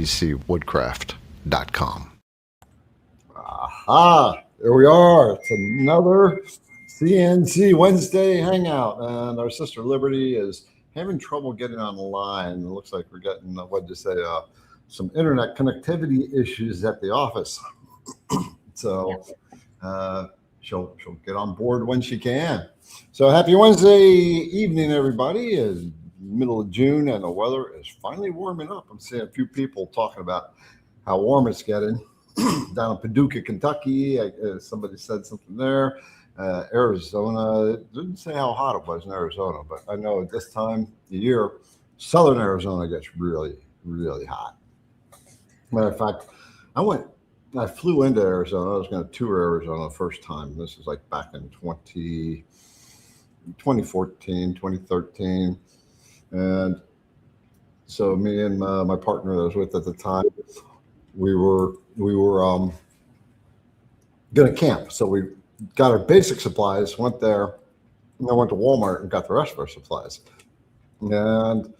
idcwoodcraft.com. Aha, there we are. It's another CNC Wednesday Hangout, and our sister Liberty is having trouble getting on the line. It looks like we're getting, some internet connectivity issues at the office. So she'll get on board when she can. So happy Wednesday evening, everybody. It's middle of June, and the weather is finally warming up. I'm seeing a few people talking about how warm it's getting. Down in Paducah, Kentucky, somebody said something there. Arizona, it didn't say how hot it was in Arizona, but I know at this time of the year, southern Arizona gets really, really hot. Matter of fact, I flew into Arizona. I was going to tour Arizona the first time. This is like back in 2014, 2013. And so me and my partner that I was with at the time, we were going to camp. So we got our basic supplies, went there, and then went to Walmart and got the rest of our supplies. And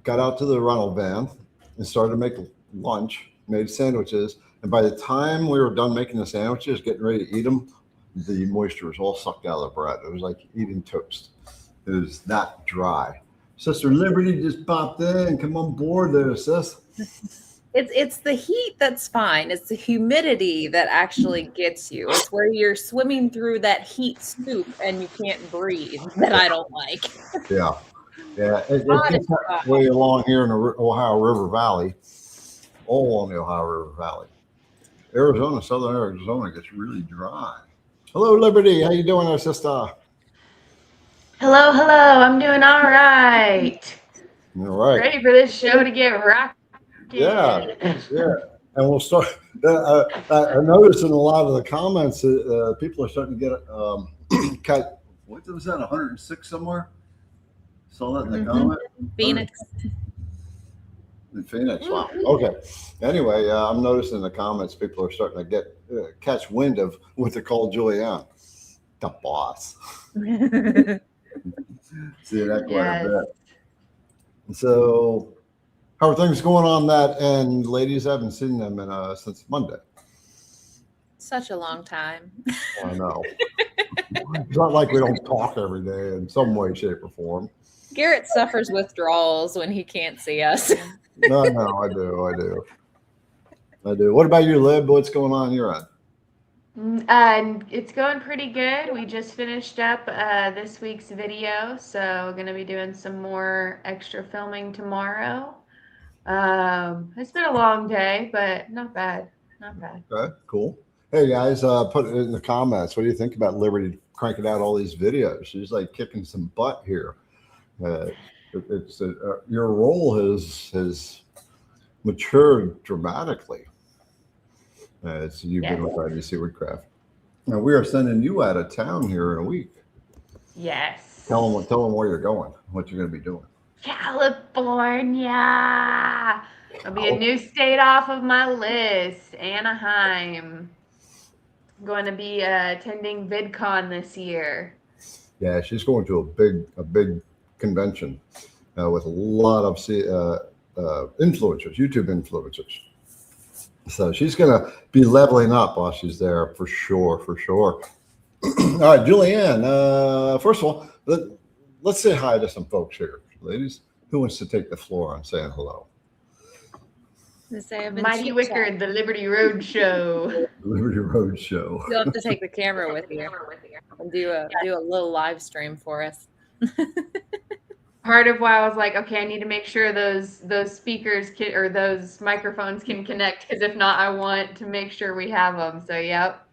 got out to the rental van and started to make lunch, made sandwiches. And by the time we were done making the sandwiches, getting ready to eat them, the moisture was all sucked out of the bread. It was like eating toast. It was that dry. Sister Liberty just popped in. Come on board there, sis. It's the heat that's fine. It's the humidity that actually gets you. It's where you're swimming through that heat soup and you can't breathe that I don't like. Yeah. It gets that way along here in the Ohio River Valley, all along the Ohio River Valley. Arizona, southern Arizona gets really dry. Hello, Liberty. How you doing there, sister? Hello. I'm doing all right. All right. Ready for this show to get rocked. Yeah. And we'll start. I noticed in a lot of the comments that people are starting to get cut. What was that? 106 somewhere? Saw that in the comment. Phoenix. In Phoenix. Wow. Okay. Anyway, I'm noticing in the comments people are starting to catch wind of what they call Julianne, the boss. See that quite a bit. So. How are things going on that end, ladies? I haven't seen them since Monday. Such a long time. I know. It's not like we don't talk every day in some way, shape, or form. Garrett suffers withdrawals when he can't see us. No, I do. What about you, Lib? What's going on your end? It's going pretty good. We just finished up this week's video, so we're going to be doing some more extra filming tomorrow. It's been a long day, but not bad. Okay, cool. Hey guys, put it in the comments. What do you think about Liberty cranking out all these videos? She's like kicking some butt here. Your role has matured dramatically. You've been with IDC Woodcraft. Now we are sending you out of town here in a week. Yes. Tell them where you're going, what you're going to be doing. California. It'll be a new state off of my list. Anaheim. I'm going to be attending VidCon this year. Yeah, she's going to a big convention with a lot of influencers, YouTube influencers. So she's going to be leveling up while she's there for sure. All right, Julianne. First of all, let's say hi to some folks here. Ladies, who wants to take the floor on saying hello? Mighty Wickard, the Liberty Road Show. Liberty Road Show. You'll have to take the camera with you and do a little live stream for us. Part of why I was like, okay, I need to make sure those speakers or those microphones can connect, because if not, I want to make sure we have them. So, yep.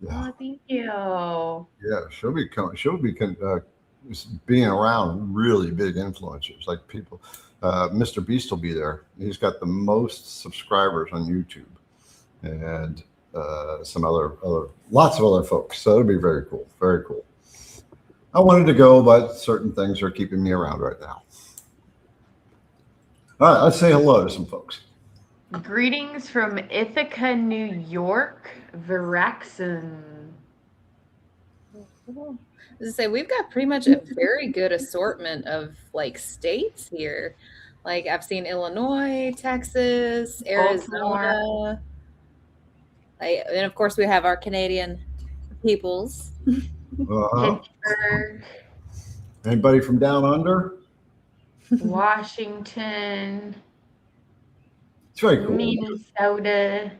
Yeah. Oh, thank you. Yeah, she'll be being around really big influencers like people. Mr. Beast will be there. He's got the most subscribers on YouTube, and some lots of other folks. So it'll be very cool. Very cool. I wanted to go, but certain things are keeping me around right now. All right, let's say hello to some folks. Greetings from Ithaca, New York, Veraxon. As I say, we've got pretty much a very good assortment of like states here. Like I've seen Illinois, Texas, Arizona. And of course we have our Canadian peoples. Pittsburgh, Anybody from down under? Washington, It's very cool. Minnesota,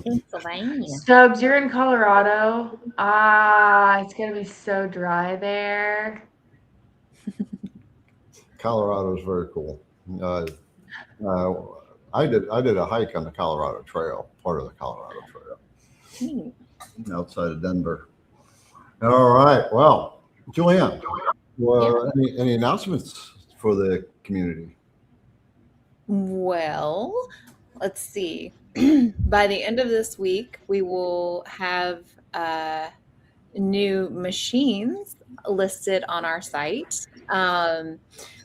Pennsylvania. Stubbs, you're in Colorado. It's gonna be so dry there. Colorado is very cool. I did a hike on the Colorado Trail, part of the Colorado Trail, outside of Denver. All right. Well, Joanne, any announcements for the community? Well, let's see. By the end of this week, we will have new machines listed on our site.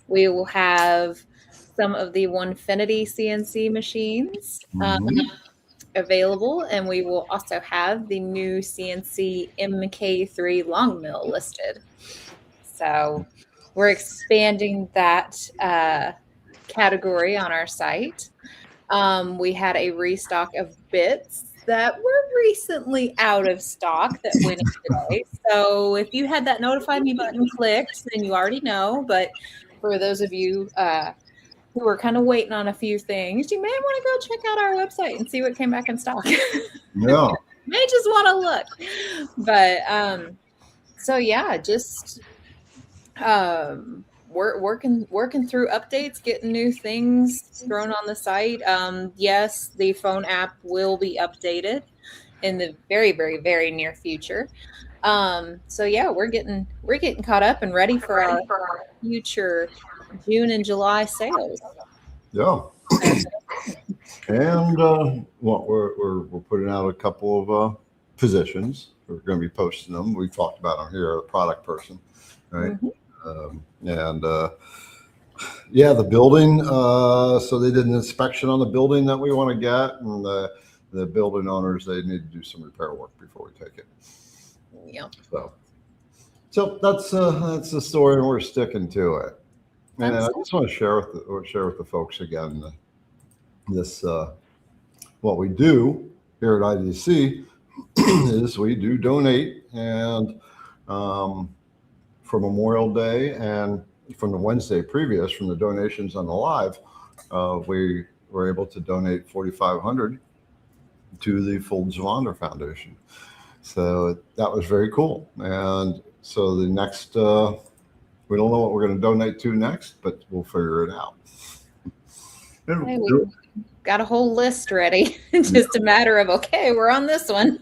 We will have some of the Onefinity CNC machines available, and we will also have the new CNC MK3 long mill listed. So we're expanding that category on our site. We had a restock of bits that were recently out of stock that went in today. So if you had that notify me button clicked, then you already know. But for those of you who are kind of waiting on a few things, you may want to go check out our website and see what came back in stock. Yeah. May just want to look. But so yeah, just working through updates, getting new things thrown on the site. Yes, the phone app will be updated in the very, very, very near future. So yeah, we're getting caught up and ready for our future June and July sales. Yeah. And we're putting out a couple of positions. We're going to be posting them. We talked about them here, a product person, right? Yeah, the building. So they did an inspection on the building that we want to get, and the building owners, they need to do some repair work before we take it. Yeah. So that's the story, and we're sticking to it. And I just want to share with the folks again this what we do here at IDC is we do donate, and for Memorial Day and from the Wednesday previous, from the donations on the live, we were able to donate $4,500 to the Folds of Honor Foundation. So that was very cool. And so the next, we don't know what we're going to donate to next, but we'll figure it out. Hey, we got a whole list ready. Just a matter of, okay, we're on this one.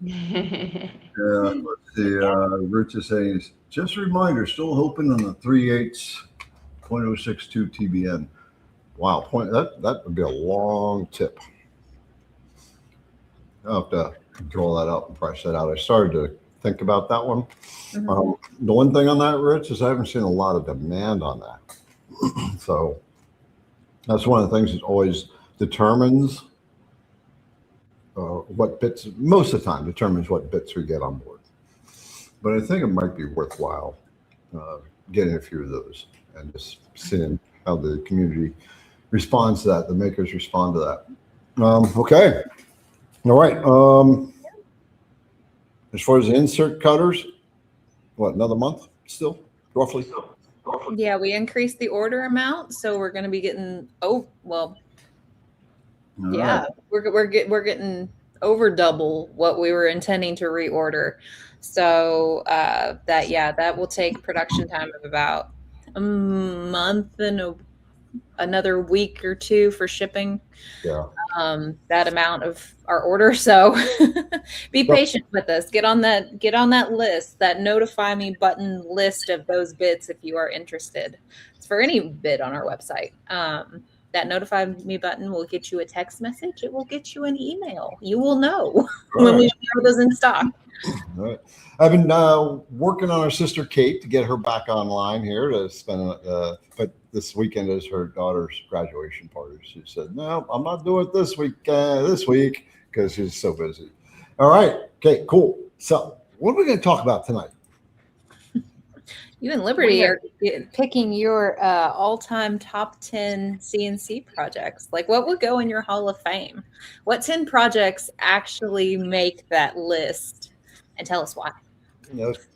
Yeah, let's see. Rich is saying, just a reminder, still hoping on the 3/8 .062 TBN. Wow, that would be a long tip. I'll have to draw that up and price that out. I started to think about that one. The one thing on that, Rich, is I haven't seen a lot of demand on that. So that's one of the things that always determines what bits, most of the time determines what bits we get on board. But I think it might be worthwhile getting a few of those and just seeing how the community responds to that, the makers respond to that. Okay. All right. As far as the insert cutters, what, another month still, roughly? Yeah, we increased the order amount, so we're going to be getting we're getting over double what we were intending to reorder. So that will take production time of about a month and another week or two for shipping. Yeah. That amount of our order. So be patient with us. Get on that list, that notify me button list of those bits if you are interested. It's for any bid on our website. That notify me button will get you a text message. It will get you an email. You will know when we have those in stock. All right. I've been working on our sister Kate to get her back online here to spend, but this weekend is her daughter's graduation party. She said, "No, I'm not doing it this week because she's so busy." All right. Okay, cool. So what are we going to talk about tonight? You and Liberty are picking your all-time top 10 CNC projects. Like, what would go in your Hall of Fame? What 10 projects actually make that list? And tell us why.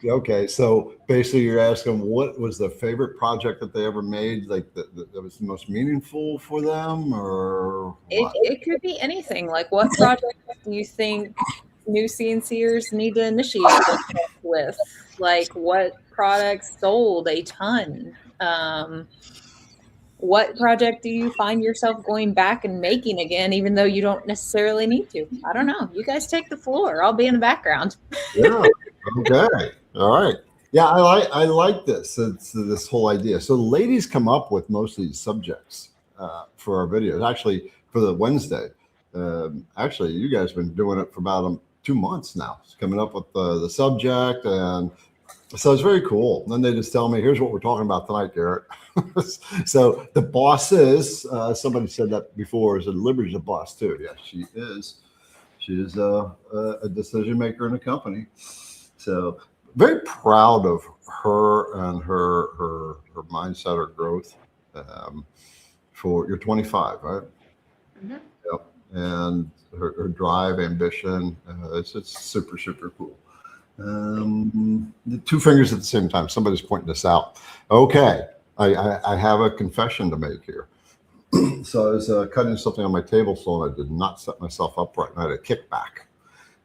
Okay, so basically you're asking what was the favorite project that they ever made, like that was the most meaningful for them, or what? It could be anything. Like, what project do you think new CNCers need to initiate with? Like, what products sold a ton? What project do you find yourself going back and making again, even though you don't necessarily need to? I don't know. You guys take the floor. I'll be in the background. Yeah. Okay. All right. Yeah, I like this. It's this whole idea. So the ladies come up with most of these subjects for our videos. Actually, for the Wednesday. Actually, you guys have been doing it for about 2 months now. It's coming up with the subject, and so it's very cool. And then they just tell me, "Here's what we're talking about tonight, Garrett." So the boss is somebody said that before. Said Liberty's a boss too. Yeah, she is. She is a decision maker in the company. So very proud of her and her mindset, her growth. For you're 25, right? Mm-hmm. Yep. And her drive, ambition. It's super cool. Two fingers at the same time. Somebody's pointing this out. Okay, I have a confession to make here. So I was cutting something on my table saw, and I did not set myself up right. And I had a kickback,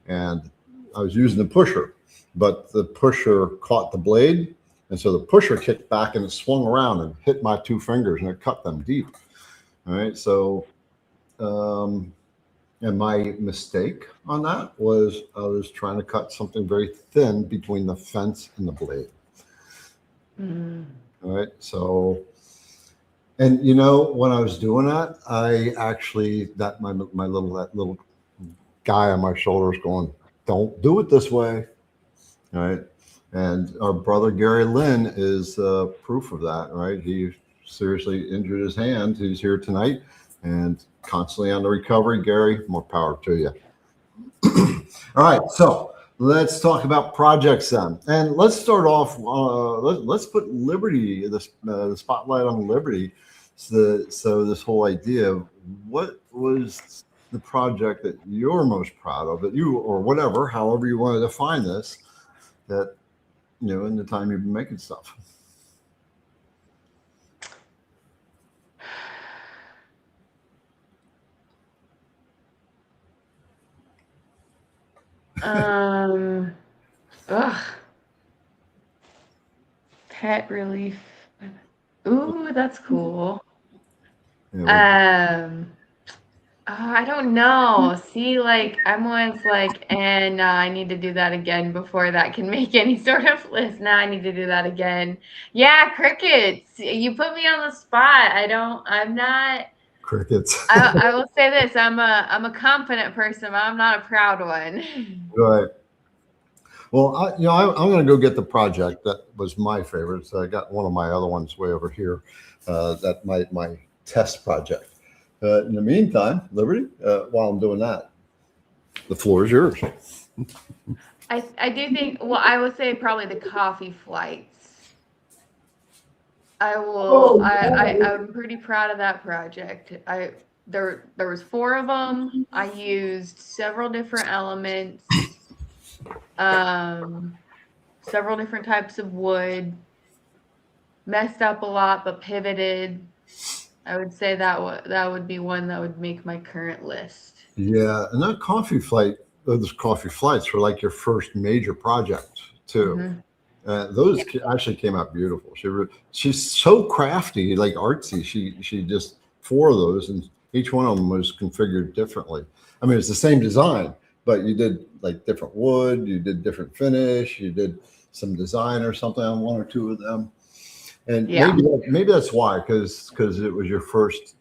and I was using the pusher, but the pusher caught the blade, and so the pusher kicked back and it swung around and hit my 2 fingers, and it cut them deep. All right, so and my mistake on that was I was trying to cut something very thin between the fence and the blade. Mm. All right, so. And you know, when I was doing that, I actually that little guy on my shoulder is going, "Don't do it this way." All right. And our brother Gary Lynn is proof of that, right? He seriously injured his hand. He's here tonight and constantly on the recovery. Gary, more power to you. All right, so let's talk about projects then, and let's start off. Let's put Liberty, the spotlight on Liberty. So this whole idea of what was the project that you're most proud of, that you, or whatever, however you want to define this, that in the time you've been making stuff. Pet relief. Ooh, that's cool. Yeah, I don't know. See, like, I'm always like, and I need to do that again before that can make any sort of list. Now I need to do that again. Yeah, crickets. You put me on the spot. I'm not. Crickets. I will say this. I'm a confident person, but I'm not a proud one. Right. Well, I'm going to go get the project that was my favorite. So I got one of my other ones way over here. That my test project. In the meantime, Liberty, while I'm doing that, the floor is yours. I do think. Well, I would say probably the coffee flights. I will. I'm pretty proud of that project. There was 4 of them. I used several different elements. Several different types of wood, messed up a lot, but pivoted. I would say that would be one that would make my current list. Yeah, and that those coffee flights were like your first major project too. Mm-hmm. Those actually came out beautiful. She's so crafty, like artsy. She just 4 of those, and each one of them was configured differently. I mean, it's the same design, but you did like different wood, you did different finish, you did some design or something on 1 or 2 of them. And maybe that's why, because it was your first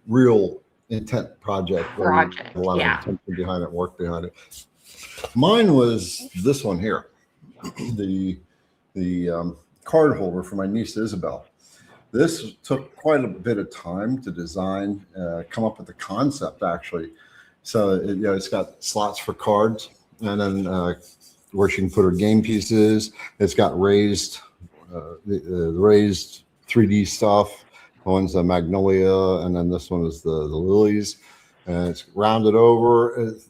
real intent project. A lot of attention behind it, work behind it. Mine was this one here, the card holder for my niece Isabel. This took quite a bit of time to design, come up with the concept actually. So it's got slots for cards, and then where she can put her game pieces. It's got raised the raised 3D stuff. One's a magnolia, and then this one is the lilies, and it's rounded over. It's,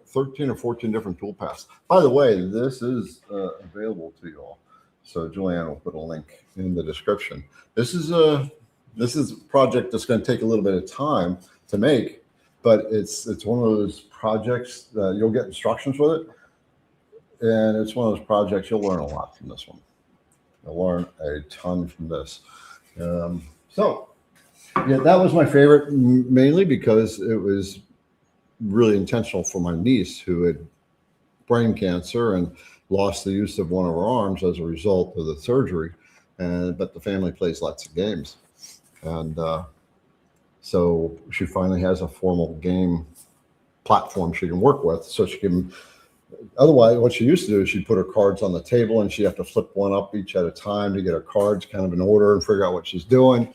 13 or 14 different tool paths. By the way, this is available to you all. So Julianne will put a link in the description. This is a project that's going to take a little bit of time to make, but it's one of those projects that you'll get instructions with it, and it's one of those projects you'll learn a lot from this one. You'll learn a ton from this. So yeah, that was my favorite, mainly because it was really intentional for my niece who had brain cancer and lost the use of one of her arms as a result of the surgery. But the family plays lots of games. And so she finally has a formal game platform she can work with. So she can, otherwise what she used to do is she'd put her cards on the table and she'd have to flip one up each at a time to get her cards kind of in order and figure out what she's doing.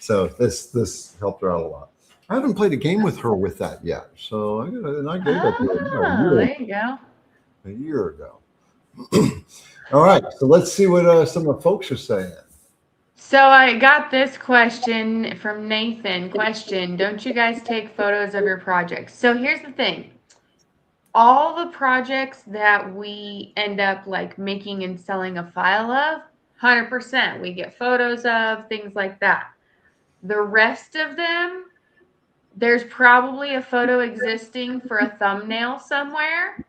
So this helped her out a lot. I haven't played a game with her with that yet. So I gave that to her There you go. a year ago. All right. So let's see what some of the folks are saying. So I got this question from Nathan. Question, don't you guys take photos of your projects? So here's the thing. All the projects that we end up like making and selling a file of, 100%. We get photos of, things like that. The rest of them, there's probably a photo existing for a thumbnail somewhere.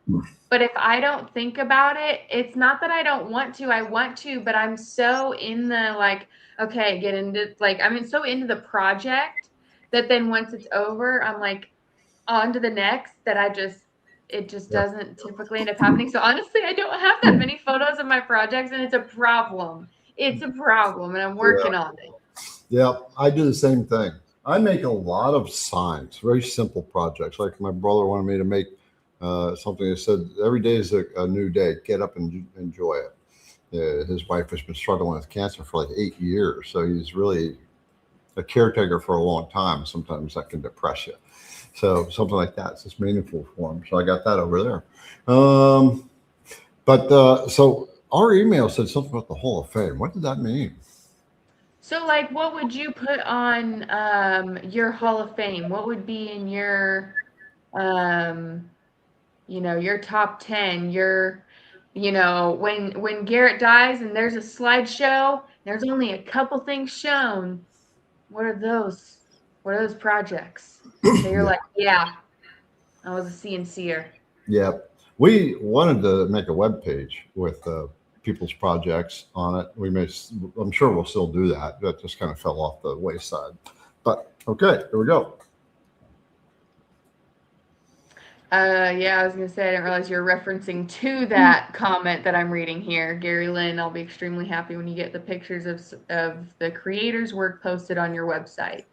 But if I don't think about it, it's not that I don't want to. I want to, but I'm so in the like, okay, get into like, I'm so into the project that then once it's over, I'm like on to the next that it just doesn't typically end up happening. So honestly, I don't have that many photos of my projects, and it's a problem. It's a problem, and I'm working on it. Yeah, I do the same thing. I make a lot of signs, very simple projects. Like my brother wanted me to make something that said, every day is a new day. Get up and enjoy it. His wife has been struggling with cancer for like 8 years. So he's really a caretaker for a long time. Sometimes that can depress you. So something like that is just meaningful for him. So I got that over there. So our email said something about the Hall of Fame. What did that mean? So like, what would you put on your Hall of Fame? What would be in your, your top 10, when Garrett dies and there's a slideshow, there's only a couple things shown. What are those? What are those projects? So you're like, yeah, I was a CNCer. Yeah. We wanted to make a web page with people's projects on it. I'm sure we'll still do that. That just kind of fell off the wayside. But okay, here we go. I was gonna say I didn't realize you're referencing to that comment that I'm reading here. Gary Lynn, I'll be extremely happy when you get the pictures of the creators' work posted on your website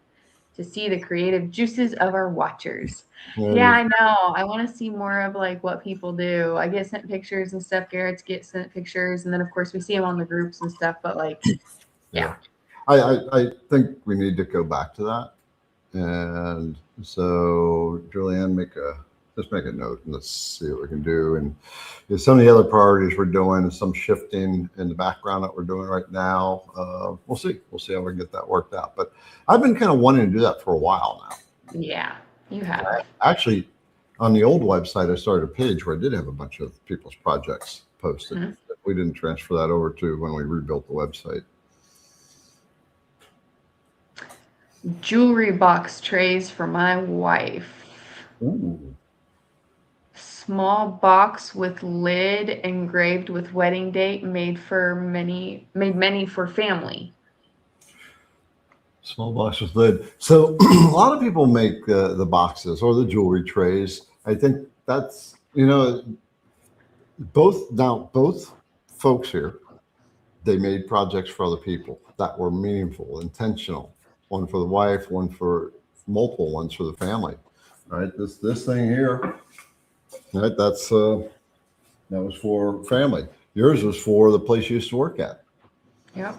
to see the creative juices of our watchers. Yeah, I know. I want to see more of like what people do. I get sent pictures and stuff. Garrett's get sent pictures, and then of course we see them on the groups and stuff. But like, yeah. I think we need to go back to that. And so Julianne, just make a note and let's see what we can do. And some of the other priorities we're doing, some shifting in the background that we're doing right now. We'll see how we can get that worked out. But I've been kind of wanting to do that for a while now. Yeah, you have. Actually, on the old website, I started a page where I did have a bunch of people's projects posted. Mm-hmm. We didn't transfer that over to when we rebuilt the website. Jewelry box trays for my wife. Ooh. Small box with lid engraved with wedding date, made many for family. Small box with lid. So a lot of people make the boxes or the jewelry trays. I think that's, both folks here, they made projects for other people that were meaningful, intentional. One for the wife, one for multiple ones for the family. All right, this thing here. Right, that was for family. Yours was for the place you used to work at. Yep.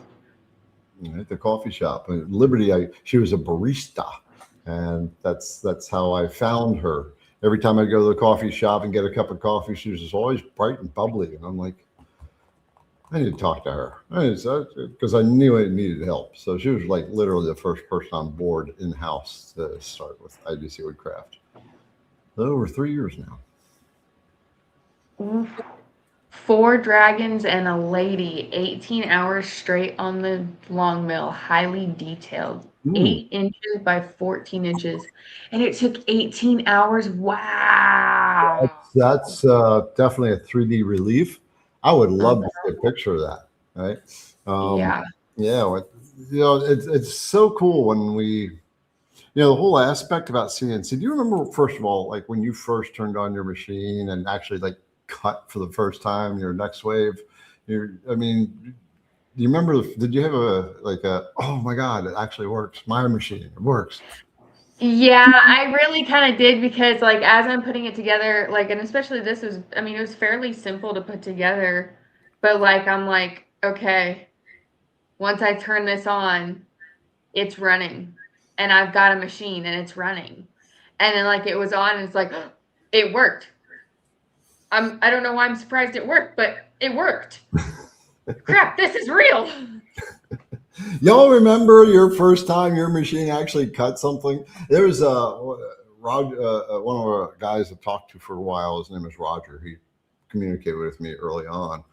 Right, the coffee shop. Liberty, she was a barista, and that's how I found her. Every time I go to the coffee shop and get a cup of coffee, she was just always bright and bubbly, and I'm like, I need to talk to her because I knew I needed help. So she was like literally the first person on board in house to start with IBC Woodcraft. Over 3 years now. Oof. 4 dragons and a lady, 18 hours straight on the long mill, highly detailed, 8 inches by 14 inches. And it took 18 hours. Wow. That's definitely a 3D relief. I would love to see a picture of that. Right. Yeah. Yeah. It's so cool when we, the whole aspect about CNC. Do you remember, first of all, like when you first turned on your machine and actually like cut for the first time your next wave? Do you remember, did you have oh my God, it actually works. My machine, it works. Yeah, I really kind of did, because like as I'm putting it together, like, and especially this was, it was fairly simple to put together, but like, I'm like, okay, once I turn this on, it's running, and I've got a machine and it's running. And then like it was on and it's like, it worked. I don't know why I'm surprised it worked, but it worked. Crap, this is real. Y'all remember your first time your machine actually cut something? There was one of our guys I've talked to for a while. His name is Roger. He communicated with me early on,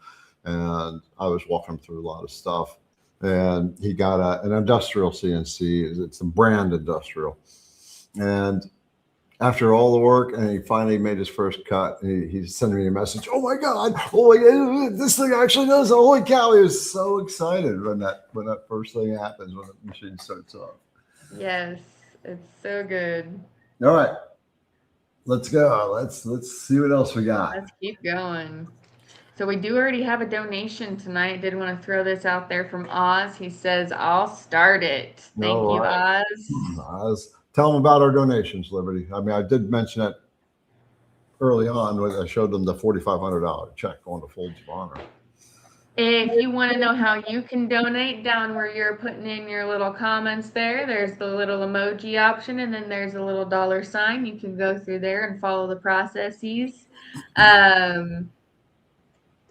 and I was walking through a lot of stuff. And he got an industrial CNC. It's a brand industrial. And after all the work, and he finally made his first cut, he's sending me a message. Oh my God! Oh my God! This thing actually does. Holy cow! He was so excited when that first thing happens, when the machine starts up. Yes, it's so good. All right, let's go. Let's see what else we got. Let's keep going. So we do already have a donation tonight. Did want to throw this out there from Oz. He says, "I'll start it." Thank you, Oz. Oz. Tell them about our donations, Liberty. I did mention it early on when I showed them the $4,500 check going to Folds of Honor. If you want to know how you can donate, down where you're putting in your little comments there's the little emoji option, and then there's a little $sign. You can go through there and follow the processes. And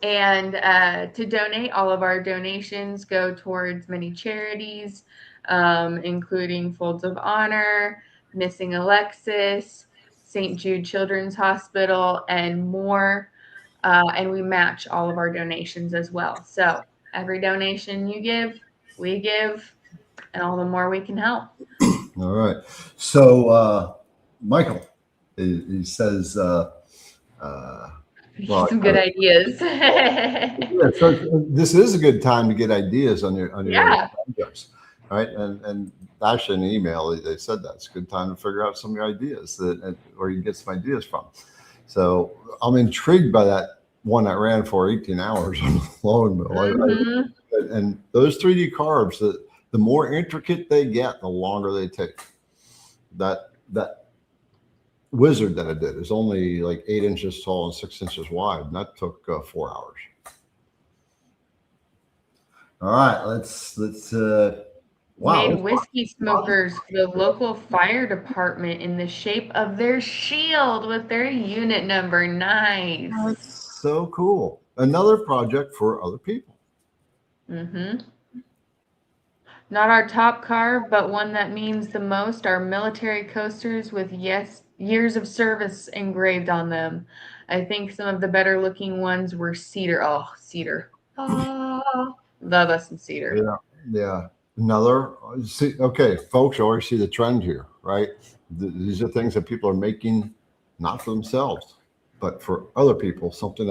to donate, all of our donations go towards many charities, including Folds of Honor, Missing Alexis, St. Jude Children's Hospital, and more. And we match all of our donations as well. So every donation you give, we give, and all the more we can help. All right. So Michael, he says, some good ideas. Yeah, so this is a good time to get ideas on your projects. All right. And actually in the email, they said that's a good time to figure out some of your ideas where you get some ideas from. So I'm intrigued by that one that ran for 18 hours on the long mill. And those 3D carves, the more intricate they get, the longer they take. That wizard that I did is only like 8 inches tall and 6 inches wide, and that took 4 hours. All right, let's wow. Made whiskey smokers for the local fire department in the shape of their shield with their unit number. Nice. That's so cool. Another project for other people. Not our top carve, but one that means the most, are military coasters with years of service engraved on them. I think some of the better looking ones were cedar. Oh, cedar. Oh, love us some cedar. Yeah. Okay, folks, you already see the trend here, right? These are things that people are making, not for themselves, but for other people, something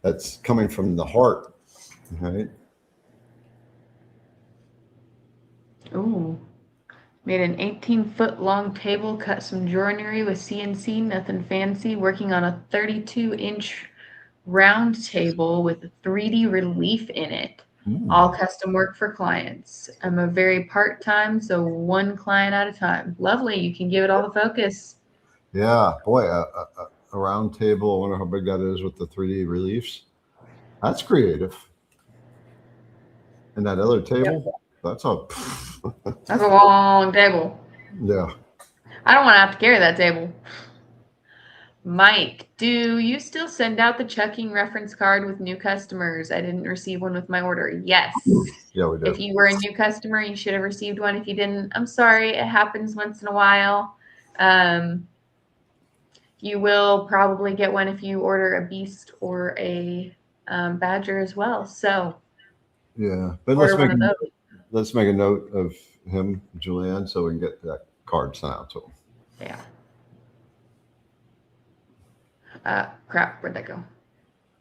that's coming from the heart, right? Ooh, made an 18-foot long table, cut some joinery with CNC, nothing fancy, working on a 32-inch round table with a 3D relief in it. All custom work for clients. I'm a very part-time, so one client at a time. Lovely. You can give it all the focus. Yeah, boy, a round table. I wonder how big that is with the 3D reliefs. That's creative. And that other table, that's a long table. Yeah. I don't want to have to carry that table. Mike, do you still send out the checking reference card with new customers? I didn't receive one with my order. Yes. Yeah, we do. If you were a new customer, you should have received one. If you didn't, I'm sorry. It happens once in a while. You will probably get one if you order a beast or a badger as well. So Yeah, but order one of those. let's make a note of him, Julianne, so we can get that card sent out to him. Yeah. Crap, where'd that go?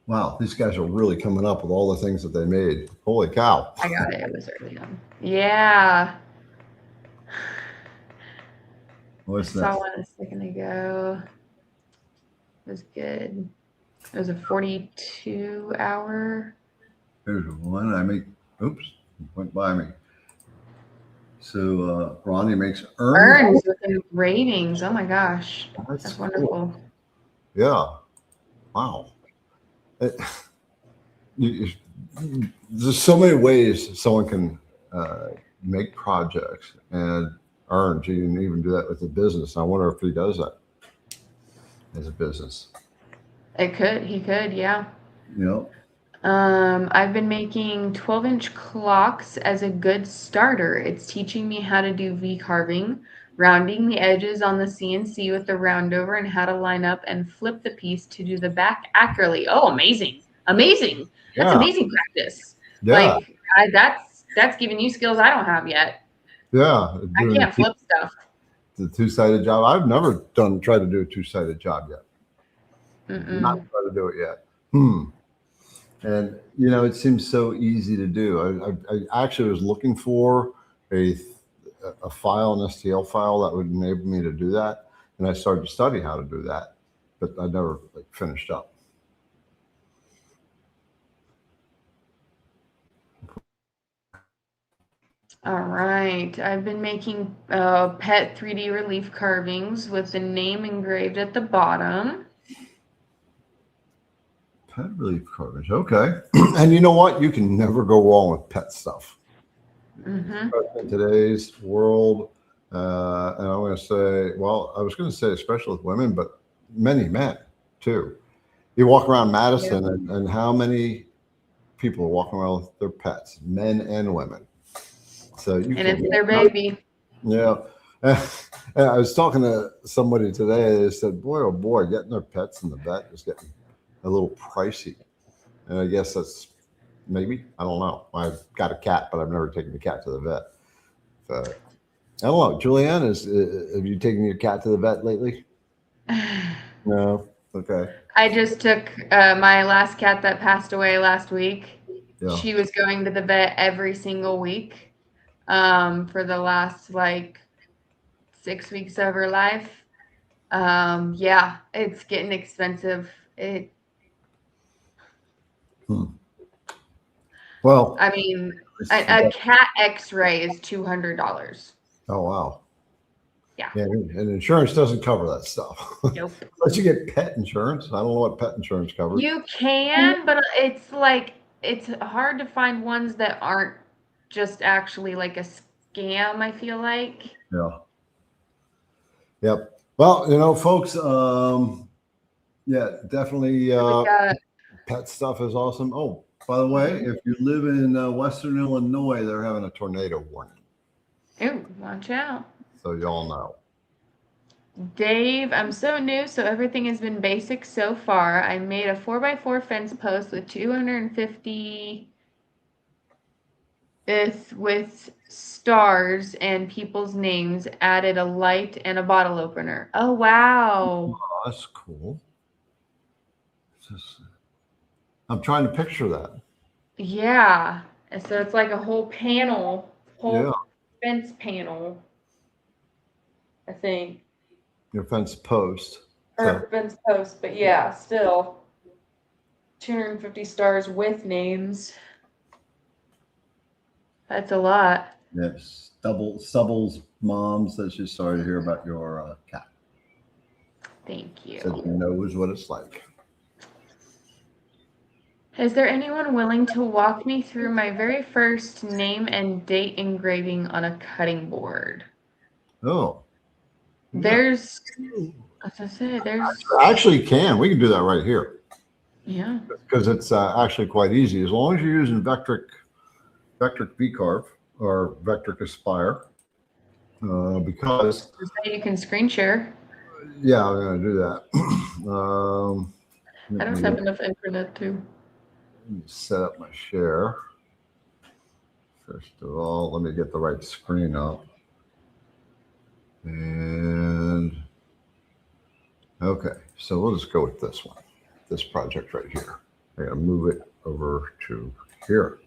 Wow, these guys are really coming up with all the things that they made. Holy cow. I got it. It was early on. Yeah. What's I saw that? one a second ago. It was good. It was a 42-hour. Here's one I make. Oops, went by me. So Ronnie makes Urns with engravings. Oh my gosh. That's wonderful. Cool. Yeah. Wow. There's so many ways someone can make projects and earn. You can even do that with a business. I wonder if he does that as a business. He could, yeah. You know. I've been making 12-inch clocks as a good starter. It's teaching me how to do V carving, rounding the edges on the CNC with the roundover, and how to line up and flip the piece to do the back accurately. Oh, amazing. Amazing. That's amazing practice. Yeah. Like that's giving you skills I don't have yet. Yeah. I can't flip stuff. The two-sided job. I've never tried to do a two-sided job yet. Not tried to do it yet. And you know, it seems so easy to do. I actually was looking for a file, an STL file that would enable me to do that, and I started to study how to do that, but I never finished up. All right. I've been making pet 3D relief carvings with the name engraved at the bottom. Pet relief carvings. Okay. And you know what? You can never go wrong with pet stuff. In today's world, and I'm going to say, well, I was going to say especially with women, but many men too. You walk around Madison, and how many people are walking around with their pets, men and women. So you and it's their baby. Yeah. I was talking to somebody today. They said, boy, oh boy, getting their pets in the vet is getting a little pricey. And I guess that's maybe, I don't know. I've got a cat, but I've never taken the cat to the vet. So, I don't know. Julianne, have you taken your cat to the vet lately? No. Okay. I just took my last cat that passed away last week. Yeah. She was going to the vet every single week for the last 6 weeks of her life. Yeah, it's getting expensive. Well, I mean, a cat X-ray is $200. Oh, wow. Yeah. And insurance doesn't cover that stuff. Nope. Unless you get pet insurance. I don't know what pet insurance covers. You can, but it's hard to find ones that aren't just actually like a scam, I feel like. Yeah. Yep. Well, you know, folks, yeah, definitely pet stuff is awesome. Oh, by the way, if you live in Western Illinois, they're having a tornado warning. Ooh, watch out. So y'all know. Dave, I'm so new, so everything has been basic so far. I made a 4x4 fence post with 250 with stars and people's names, added a light and a bottle opener. Oh, wow. Oh, that's cool. I'm trying to picture that. Yeah. And so it's like a whole panel, fence panel, I think. Your fence post. Or fence post, but yeah, still 250 stars with names. That's a lot. Yes. Stubble's mom says she's sorry to hear about your cat. Thank you. Says she knows what it's like. Is there anyone willing to walk me through my very first name and date engraving on a cutting board? Oh. There's As I said, there's Actually, we can do that right here yeah. because it's actually quite easy as long as you're using Vectric V-Carve or Vectric Aspire. Because You can screen share. yeah, I'm gonna do that. I don't have enough internet to set up my share. First of all, let me get the right screen up. And okay, so we'll just go with this one, this project right here. I gotta move it over to here.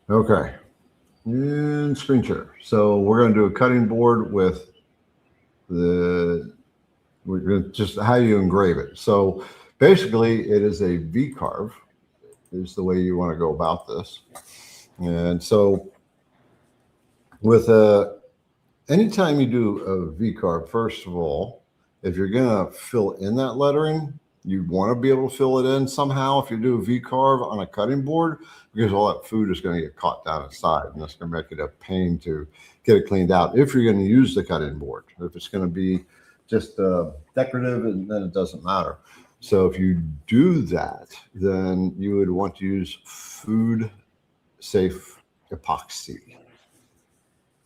Okay, and screen share. So we're gonna do a cutting board with we're gonna just how you engrave it. So basically it is a V-carve is the way you want to go about this. And so with anytime you do a V-carve, first of all, if you're gonna fill in that lettering, you want to be able to fill it in somehow if you do a V-carve on a cutting board, because all that food is going to get caught down inside, and that's going to make it a pain to get it cleaned out if you're going to use the cutting board. If it's going to be just decorative, and then it doesn't matter. So if you do that, then you would want to use food safe epoxy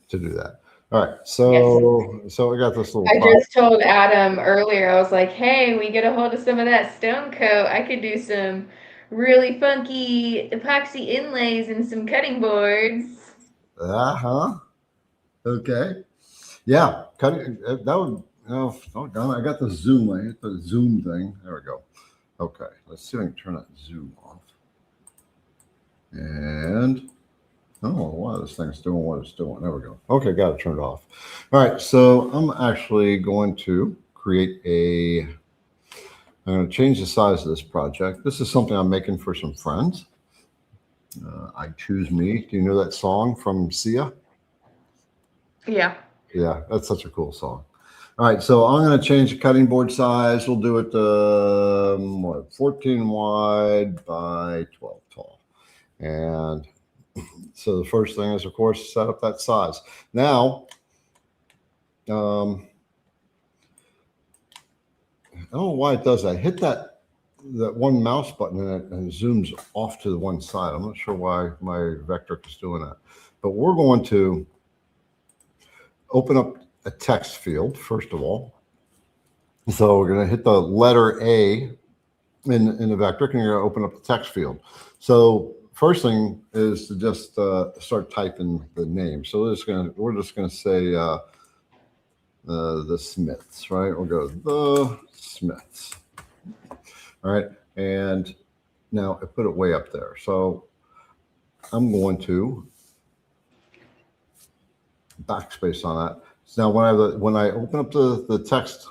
to do that. All right, so I got this little. I just told Adam earlier, I was like, hey, we get a hold of some of that stone coat. I could do some really funky epoxy inlays and some cutting boards. Okay. Yeah, cutting that would. Oh, I got the zoom. I hit the zoom thing. There we go. Okay, let's see if I can turn that zoom off. And oh, wow, this thing's doing what it's doing. There we go. Okay, got it turned off. All right, so I'm actually going to create I'm going to change the size of this project. This is something I'm making for some friends. I Choose Me. Do you know that song from Sia? Yeah. Yeah, that's such a cool song. All right, so I'm going to change the cutting board size. We'll do it 14 wide by 12 tall. And so the first thing is, of course, set up that size. Now, I don't know why it does that. Hit that one mouse button and it zooms off to the one side. I'm not sure why my Vectric is doing that. But we're going to open up a text field, first of all. So we're going to hit the letter A in the Vectric, and you're going to open up the text field. So first thing is to just start typing the name. So we're just going to say the Smiths, right? We'll go the Smiths. All right, and now I put it way up there. So I'm going to backspace on that. So now when I open up the text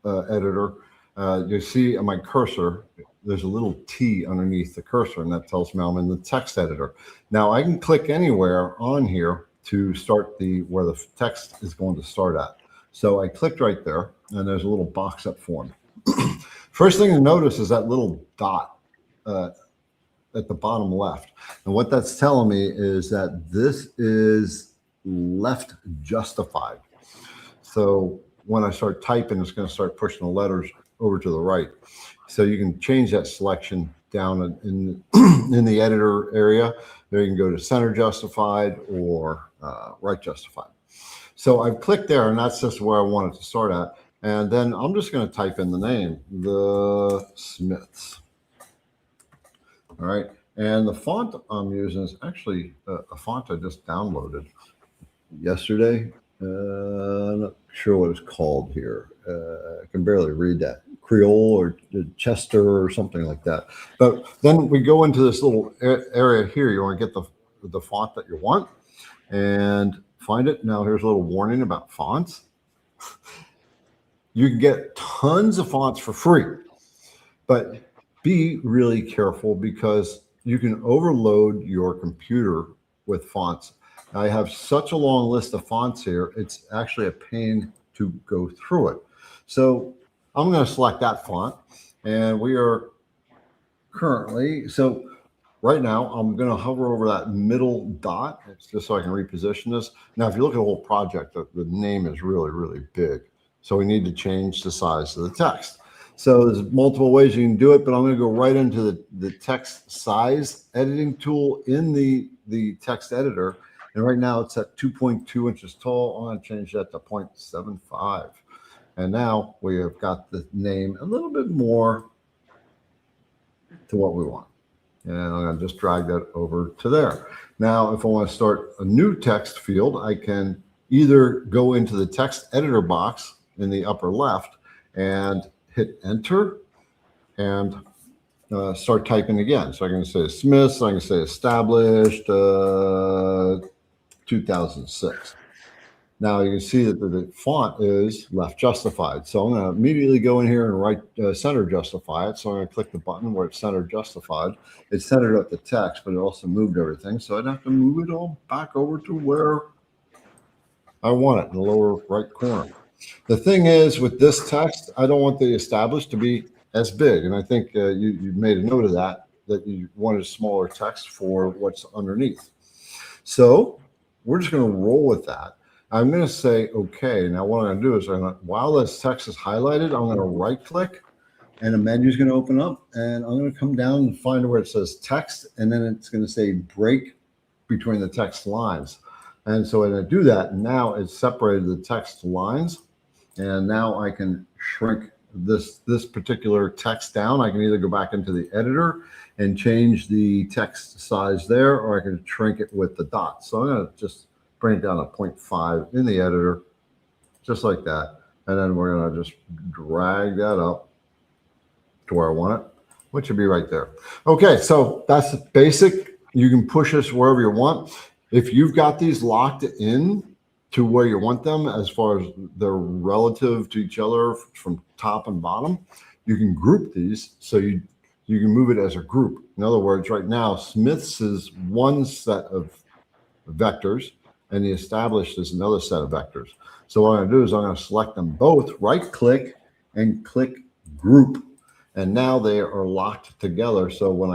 editor, you see on my cursor, there's a little T underneath the cursor, and that tells me I'm in the text editor. Now I can click anywhere on here to start where the text is going to start at. So I clicked right there, and there's a little box up for me. First thing to notice is that little dot at the bottom left. And what that's telling me is that this is left justified. So when I start typing, it's going to start pushing the letters over to the right. So you can change that selection down in the editor area. There you can go to center justified or right justified. So I've clicked there, and that's just where I want it to start at. And then I'm just going to type in the name, the Smiths. All right. And the font I'm using is actually a font I just downloaded yesterday. I'm not sure what it's called here. I can barely read that. Creole or Chester or something like that. But then we go into this little area here. You want to get the font that you want and find it. Now here's a little warning about fonts. You can get tons of fonts for free, but be really careful because you can overload your computer with fonts. I have such a long list of fonts here, it's actually a pain to go through it. So I'm going to select that font, and we are currently, so right now I'm going to hover over that middle dot. It's just so I can reposition this. Now, if you look at the whole project, the name is really, really big. So we need to change the size of the text. So there's multiple ways you can do it, but I'm going to go right into the text size editing tool in the text editor. And right now it's at 2.2 inches tall. I'm going to change that to 0.75. And now we have got the name a little bit more to what we want. And I'm going to just drag that over to there. Now, if I want to start a new text field, I can either go into the text editor box in the upper left and hit enter and start typing again. So I can say Smiths, I can say established 2006. Now you can see that the font is left justified. So I'm going to immediately go in here and write center justify it. So I'm going to click the button where it's center justified. It centered up the text, but it also moved everything. So I'd have to move it all back over to where I want it in the lower right corner. The thing is with this text, I don't want the established to be as big. And I think you made a note of that you wanted smaller text for what's underneath. So we're just going to roll with that. I'm going to say, okay. Now what I'm going to do is while this text is highlighted, I'm going to right click and a menu is going to open up and I'm going to come down and find where it says text. And then it's going to say break between the text lines. And so when I do that, now it's separated the text lines. And now I can shrink this particular text down. I can either go back into the editor and change the text size there, or I can shrink it with the dots. So I'm going to just bring it down to 0.5 in the editor, just like that. And then we're going to just drag that up to where I want it, which would be right there. Okay, so that's basic. You can push this wherever you want. If you've got these locked in to where you want them as far as they're relative to each other from top and bottom, you can group these so you can move it as a group. In other words, right now, Smiths is one set of vectors and the established is another set of vectors. So what I'm going to do is I'm going to select them both, right click and click group. And now they are locked together. So when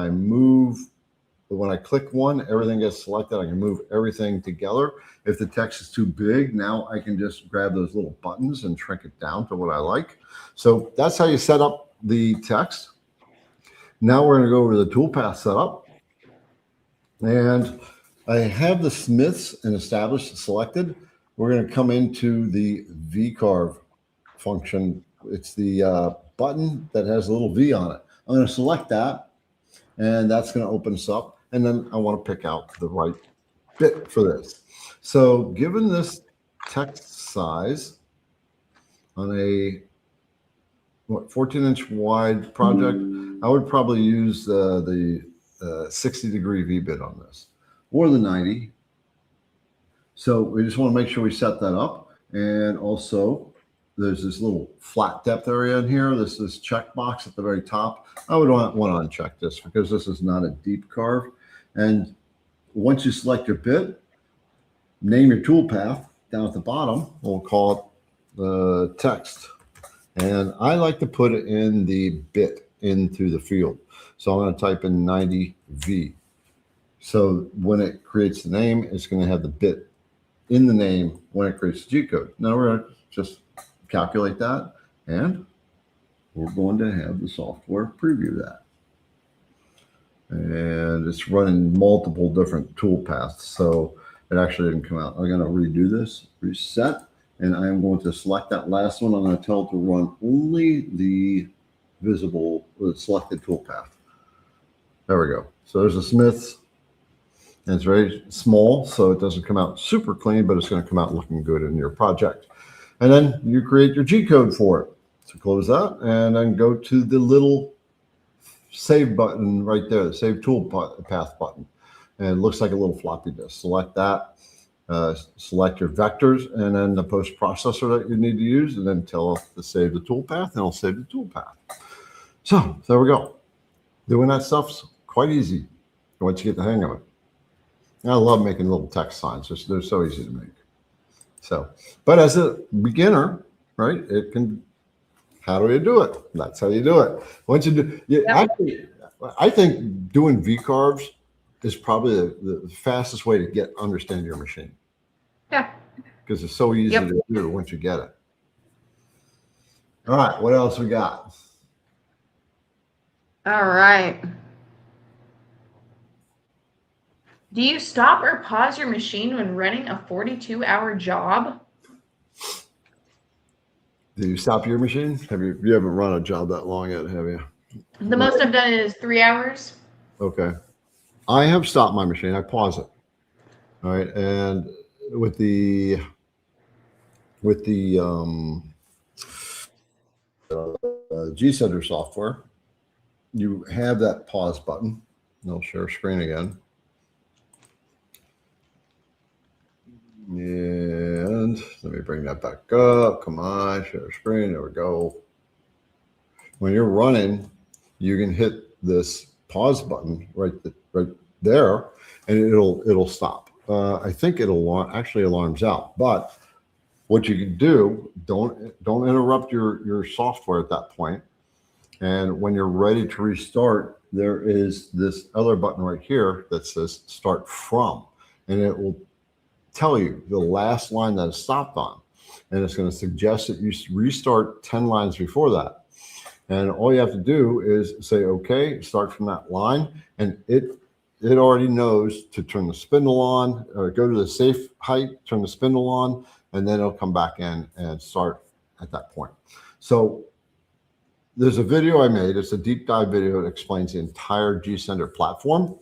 I click one, everything gets selected. I can move everything together. If the text is too big, now I can just grab those little buttons and shrink it down to what I like. So that's how you set up the text. Now we're going to go over to the toolpath setup. And I have the Smiths and established selected. We're going to come into the V-carve function. It's the button that has a little V on it. I'm going to select that, and that's going to open us up. And then I want to pick out the right bit for this. So given this text size on a 14-inch wide project, I would probably use the 60-degree V-bit on this, or the 90. So we just want to make sure we set that up. And also, there's this little flat depth area in here. This is checkbox at the very top. I would want to uncheck this because this is not a deep carve. And once you select your bit, name your toolpath down at the bottom. We'll call it the text. And I like to put it in the bit into the field. So I'm going to type in 90V. So when it creates the name, it's going to have the bit in the name when it creates the G-code. Now we're going to just calculate that, and we're going to have the software preview that. And it's running multiple different tool paths, so it actually didn't come out. I'm going to redo this, reset, and I'm going to select that last one. I'm going to tell it to run only the visible, the selected tool path. There we go. So there's a Smiths, and it's very small, so it doesn't come out super clean, but it's going to come out looking good in your project. And then you create your G-code for it. So close that, and then go to the little save button right there, the save tool path button. And it looks like a little floppy disk. Select that, select your vectors, and then the post processor that you need to use, and then tell it to save the tool path, and it'll save the tool path. So there we go. Doing that stuff's quite easy once you get the hang of it. And I love making little text signs. They're so easy to make. So, but as a beginner, right, it can, how do you do it? That's how you do it. Once you do, actually, I think doing V-carves is probably the fastest way to understand your machine. Yeah. Because it's so easy to do once you get it. All right, what else we got? All right. Do you stop or pause your machine when running a 42-hour job? Do you stop your machine? You haven't run a job that long yet, have you? The most I've done is 3 hours. Okay. I have stopped my machine. I pause it. All right. And with the G-Center software, you have that pause button. And I'll share screen again. And let me bring that back up. Come on, share screen. There we go. When you're running, you can hit this pause button right there, and it'll stop. I think it'll actually alarms out. But what you can do, don't interrupt your software at that point. And when you're ready to restart, there is this other button right here that says Start From, and it will tell you the last line that is stopped on, and it's going to suggest that you restart 10 lines before that. And all you have to do is say, okay, start from that line, and it already knows to turn the spindle on, or go to the safe height, turn the spindle on, and then it'll come back in and start at that point. So there's a video I made. It's a deep dive video that explains the entire G-Sender platform.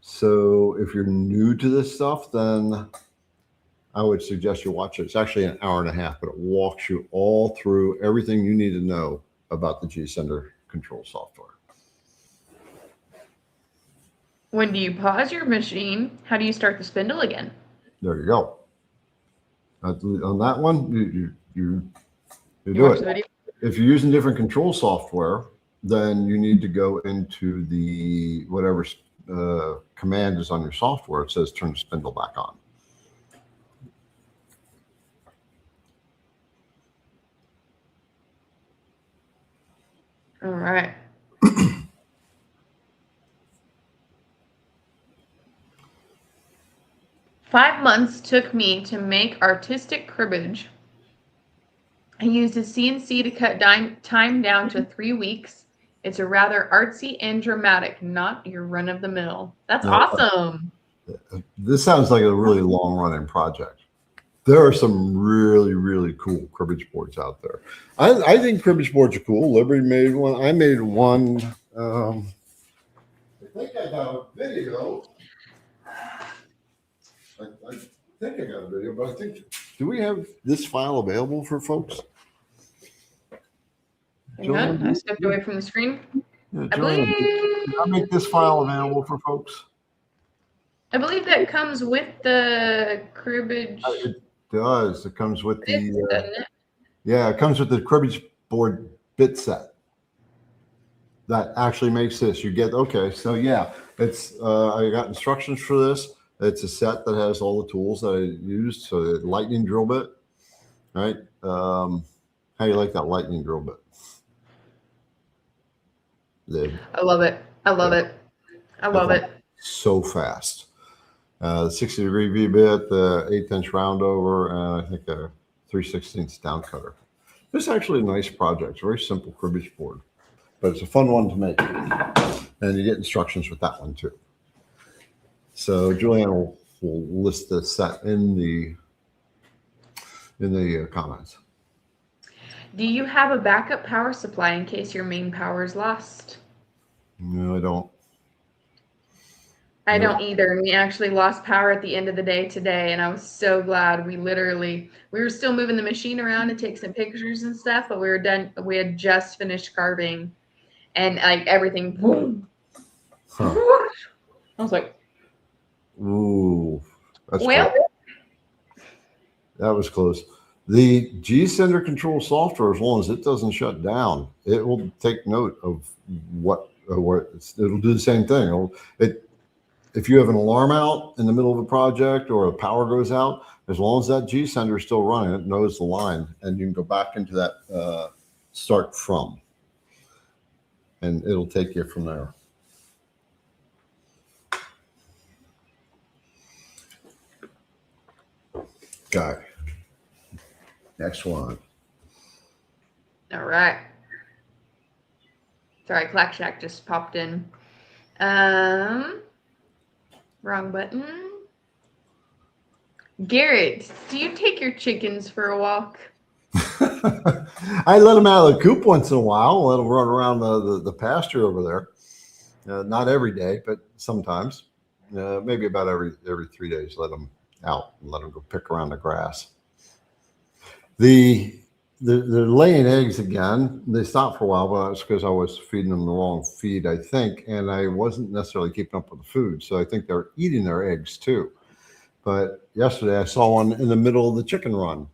So if you're new to this stuff, then I would suggest you watch it. It's actually an hour and a half, but it walks you all through everything you need to know about the G-Sender control software. When do you pause your machine? How do you start the spindle again? There you go. On that one, you do watch it. the video? If you're using different control software, then you need to go into the whatever command is on your software. It says turn the spindle back on. All right. "5 months took me to make artistic cribbage. I used a CNC to cut time down to 3 weeks. It's a rather artsy and dramatic, not your run-of-the-mill." That's awesome. This sounds like a really long-running project. There are some really, really cool cribbage boards out there. I think cribbage boards are cool. Liberty made one. I made one. I think I got a video. I think I got a video, but do we have this file available for folks? Hang on, I stepped away from the screen. Yeah, I Joanne, believe did I make this file available for folks? that comes with the cribbage. It does. It comes with Doesn't it? yeah, it comes with the cribbage board bit set that actually makes this. You get, okay, so yeah, it's I got instructions for this. It's a set that has all the tools that I used. So the lightning drill bit, right? How do you like that lightning drill bit? I love it. I love it. I love it. So fast. The 60-degree V bit, the 1/8" round over, and I think a 3/16 down cutter. This is actually a nice project. It's a very simple cribbage board, but it's a fun one to make. And you get instructions with that one too. So Julianne will list the set in the comments. Do you have a backup power supply in case your main power is lost? No, I don't. I don't either. And we actually lost power at the end of the day today, and I was so glad. We were still moving the machine around to take some pictures and stuff, but we were done. We had just finished carving, and like everything, boom. Huh. I was like, ooh, that's well, close. That was close. The G-Sender control software, as long as it doesn't shut down, it will take note of what it'll do the same thing. If you have an alarm out in the middle of a project or a power goes out, as long as that G-Sender is still running, it knows the line, and you can go back into that start from, and it'll take you from there. Okay. Next one. All right. Sorry, Clack Shack just popped in. Wrong button. Garrett, do you take your chickens for a walk? I let them out of the coop once in a while. Let them run around the pasture over there. Not every day, but sometimes. Maybe about every 3 days. Let them out and let them go pick around the grass. They're laying eggs again. They stopped for a while, but it's because I was feeding them the wrong feed, I think, and I wasn't necessarily keeping up with the food. So I think they're eating their eggs too. But yesterday I saw one in the middle of the chicken run.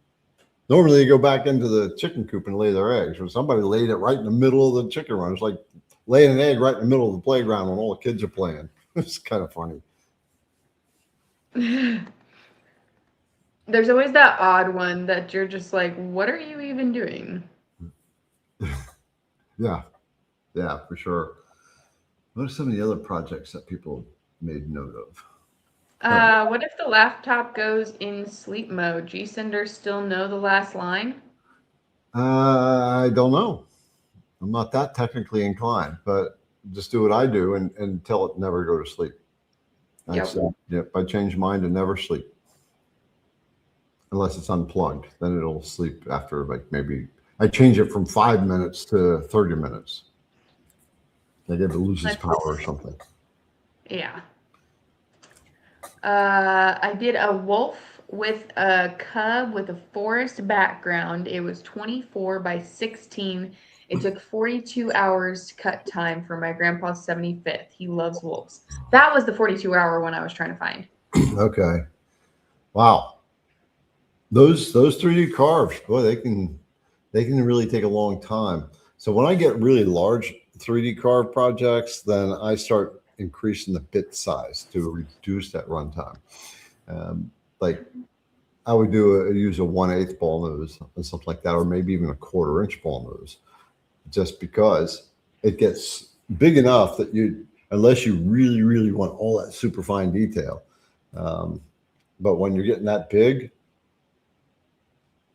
Normally they go back into the chicken coop and lay their eggs. When somebody laid it right in the middle of the chicken run, it's like laying an egg right in the middle of the playground when all the kids are playing. It's kind of funny. There's always that odd one that you're just like, what are you even doing? Yeah, for sure. What are some of the other projects that people made note of? What if the laptop goes in sleep mode? G-Sender still know the last line? I don't know. I'm not that technically inclined, but just do what I do and tell it never go to sleep. Yep. Yep, I change mine to never sleep. Unless it's unplugged, then it'll sleep after like maybe I change it from 5 minutes to 30 minutes. I guess it loses power or something. Yeah. I did a wolf with a cub with a forest background. It was 24 by 16. It took 42 hours cut time for my grandpa's 75th. He loves wolves. That was the 42-hour one I was trying to find. Okay. Wow. Those 3D carves, boy, they can really take a long time. So when I get really large 3D carve projects, then I start increasing the bit size to reduce that runtime. Like I would use a 1/8 ball nose and something like that, or maybe even a 1/4 inch ball nose, just because it gets big enough that unless you really, really want all that super fine detail. But when you're getting that big,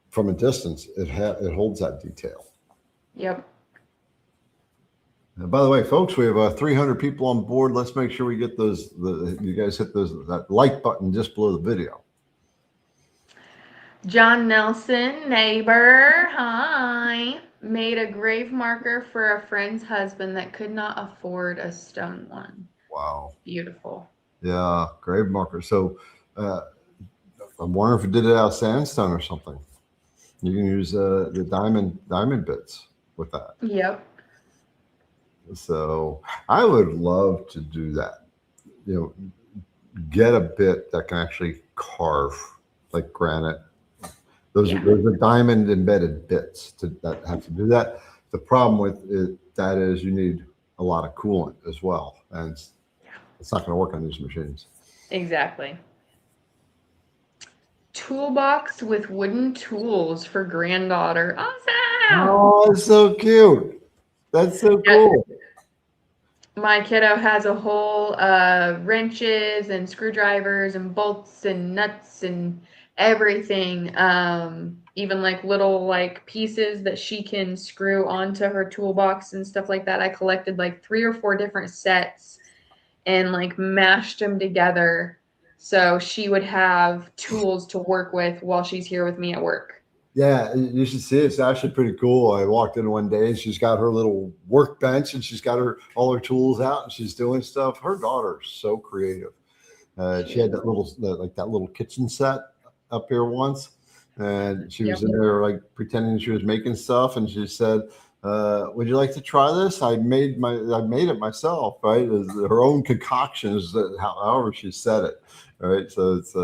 from a distance, it holds that detail. Yep. And by the way, folks, we have 300 people on board. Let's make sure we get you guys hit that like button just below the video. John Nelson, neighbor, hi, made a grave marker for a friend's husband that could not afford a stone one. Wow. Beautiful. Yeah, grave marker. So I'm wondering if it did it out of sandstone or something. You can use the diamond bits with that. Yep. So I would love to do that. Get a bit that can actually carve like granite. Those are diamond embedded bits that have to do that. The problem with that is you need a lot of coolant as well, and it's not going to work on these machines. Exactly. Toolbox with wooden tools for granddaughter. Awesome! Oh, it's so cute. That's so cool. My kiddo has a whole wrenches and screwdrivers and bolts and nuts and everything. Even like little like pieces that she can screw onto her toolbox and stuff like that. I collected like 3 or 4 different sets and like mashed them together so she would have tools to work with while she's here with me at work. Yeah, you should see it. It's actually pretty cool. I walked in one day and she's got her little workbench and she's got all her tools out and she's doing stuff. Her daughter's so creative. She had that little kitchen set up here once, and she was in there like pretending she was making stuff, and she said, "Would you like to try this? I made it myself." Right, her own concoctions. However she said it. Right, so it's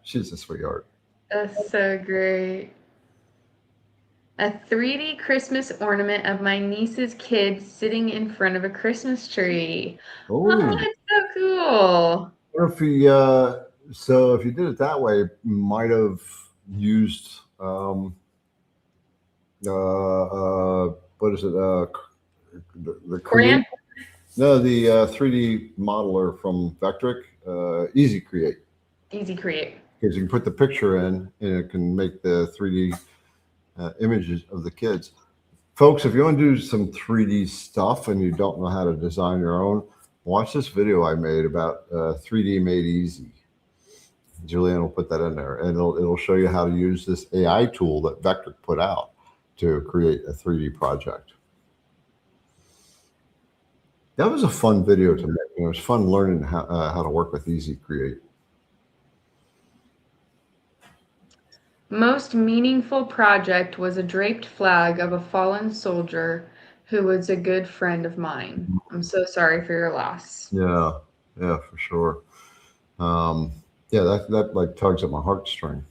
she's a sweetheart. That's so great. A 3D Christmas ornament of my niece's kids sitting in front of a Christmas tree. Oh, that's so cool. Or if if you did it that way, you might have used what is it? The Create? No, the 3D modeler from Vectric, Easy Create. Easy Create. Because you can put the picture in and it can make the 3D images of the kids. Folks, if you want to do some 3D stuff and you don't know how to design your own, watch this video I made about 3D Made Easy. Julianne will put that in there, and it'll show you how to use this AI tool that Vectric put out to create a 3D project. That was a fun video to make. It was fun learning how to work with Easy Create. Most meaningful project was a draped flag of a fallen soldier who was a good friend of mine. I'm so sorry for your loss. Yeah, for sure. Yeah, that like tugs at my heartstring.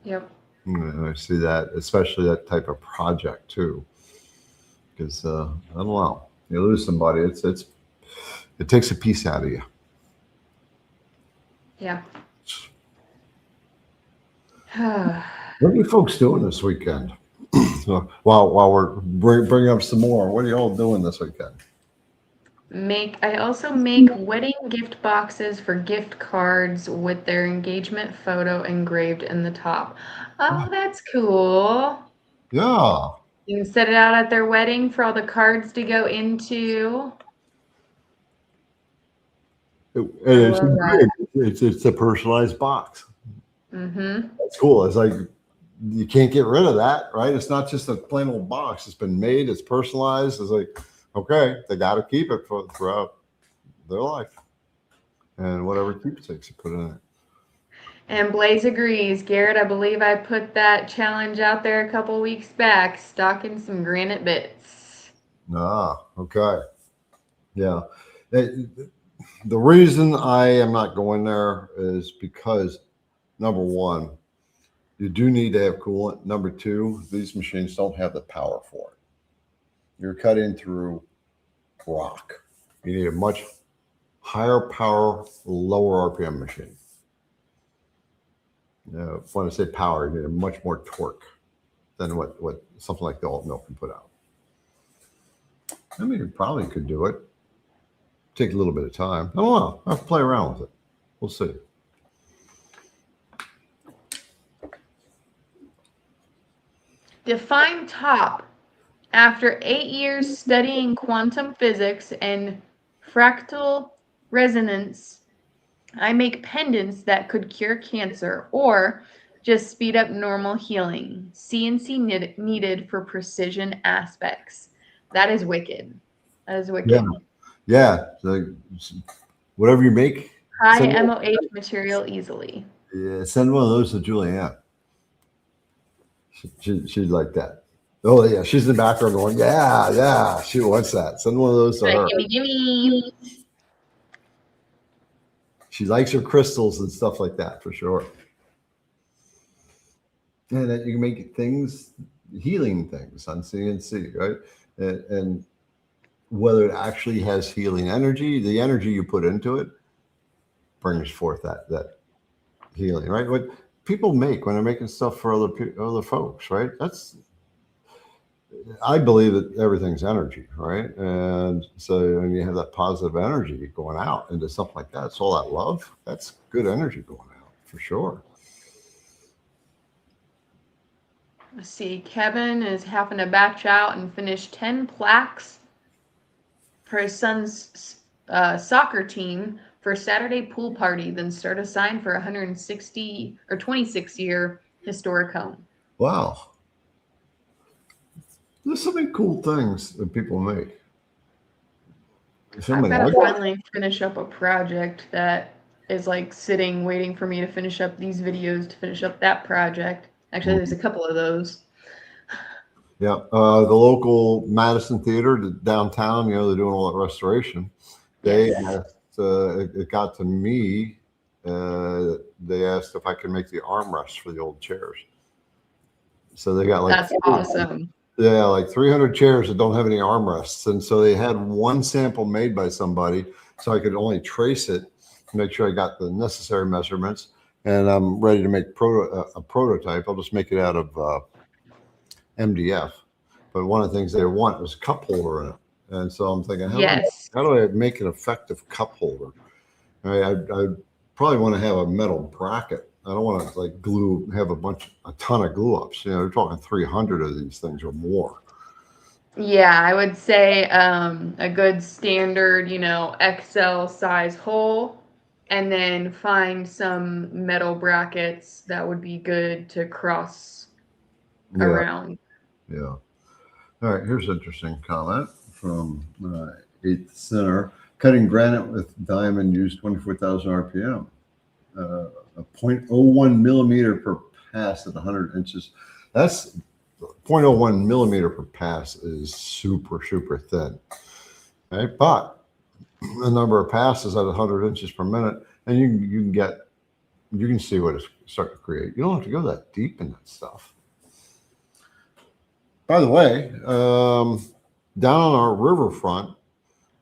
Yep. I see that, especially that type of project too, because I don't know, you lose somebody, it takes a piece out of you. Yeah. What are you folks doing this weekend? While we're bringing up some more, what are you all doing this weekend? I also make wedding gift boxes for gift cards with their engagement photo engraved in the top. Oh, that's cool. Yeah. You can set it out at their wedding for all the cards to go into. It's a personalized box. Mm-hmm. That's cool. It's like you can't get rid of that, right? It's not just a plain old box. It's been made. It's personalized. It's like, okay, they got to keep it throughout their life, and whatever keepsakes you put in it. And Blaze agrees. Garrett, I believe I put that challenge out there a couple weeks back, stocking some granite bits. Ah, okay. Yeah. The reason I am not going there is because, number one, you do need to have coolant. Number two, these machines don't have the power for it. You're cutting through rock. You need a much higher power, lower RPM machine. When I say power, you need a much more torque than what something like the alt mill can put out. I mean, you probably could do it. Take a little bit of time. I don't know. I'll have to play around with it. We'll see. Define top. After 8 years studying quantum physics and fractal resonance, I make pendants that could cure cancer or just speed up normal healing. CNC needed for precision aspects. That is wicked. That is wicked. Yeah. Like, whatever you make. High MOH material easily. Yeah, send one of those to Julianne. She'd like that. Oh yeah, she's in the background going, yeah, she wants that. Send one of those to her. Gimme. She likes her crystals and stuff like that for sure. And that you can make things, healing things on CNC, right? And whether it actually has healing energy, the energy you put into it brings forth that healing, right? What people make when they're making stuff for other folks, right? I believe that everything's energy, right? And so when you have that positive energy going out into something like that, it's all that love, that's good energy going out for sure. Let's see, Kevin is having to batch out and finish 10 plaques for his son's soccer team for Saturday pool party, then start a sign for 160 or 26-year historic home. Wow. There's so many cool things that people make. I've got to finally finish up a project that is like sitting, waiting for me to finish up these videos to finish up that project. Actually, there's a couple of those. Yeah, the local Madison Theater downtown, they're doing all that restoration. They asked, it got to me, they asked if I could make the armrests for the old chairs. So they got like— That's awesome. Yeah, like 300 chairs that don't have any armrests. And so they had one sample made by somebody, so I could only trace it to make sure I got the necessary measurements. And I'm ready to make a prototype. I'll just make it out of MDF. But one of the things they want was a cup holder in it. And so I'm thinking, how do I make an effective cup holder? I probably want to have a metal bracket. I don't want to like have a ton of glue ups. They're talking 300 of these things or more. Yeah, I would say a good standard, XL size hole, and then find some metal brackets that would be good to cross Yeah, around. yeah. All right, here's an interesting comment from 8th Center. Cutting granite with diamond used 24,000 RPM. A 0.01 millimeter per pass at 100 inches. That's 0.01 millimeter per pass is super, super thin. Okay, but the number of passes at 100 inches per minute, and you can see what it's starting to create. You don't have to go that deep in that stuff. By the way, down on our riverfront,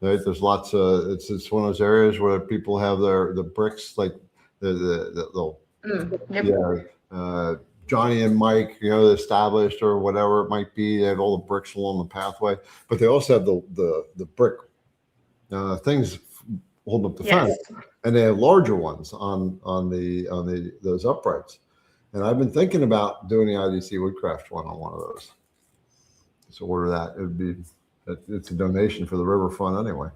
right, there's lots of it's one of those areas where people have the bricks, like the Yep. yeah, Johnny and Mike, the established or whatever it might be. They have all the bricks along the pathway, but they also have the brick things holding up the fence, and they have larger ones on those uprights. And I've been thinking about doing the IDC Woodcraft one on one of those. So order that. It's a donation for the river fund anyway.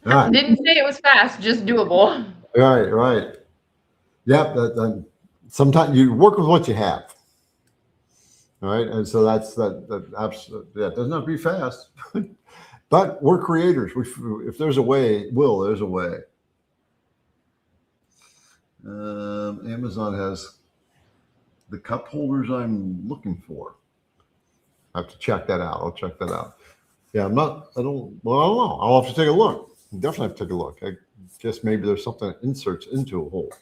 All right. Didn't say it was fast, just doable. Right. Yep. Sometimes you work with what you have. All right. And so that's absolutely, that doesn't have to be fast, but we're creators. If there's a way, there's a way. Amazon has the cup holders I'm looking for. I have to check that out. I'll check that out. Yeah, I don't know. I'll have to take a look. Definitely have to take a look. I guess maybe there's something that inserts into a hole.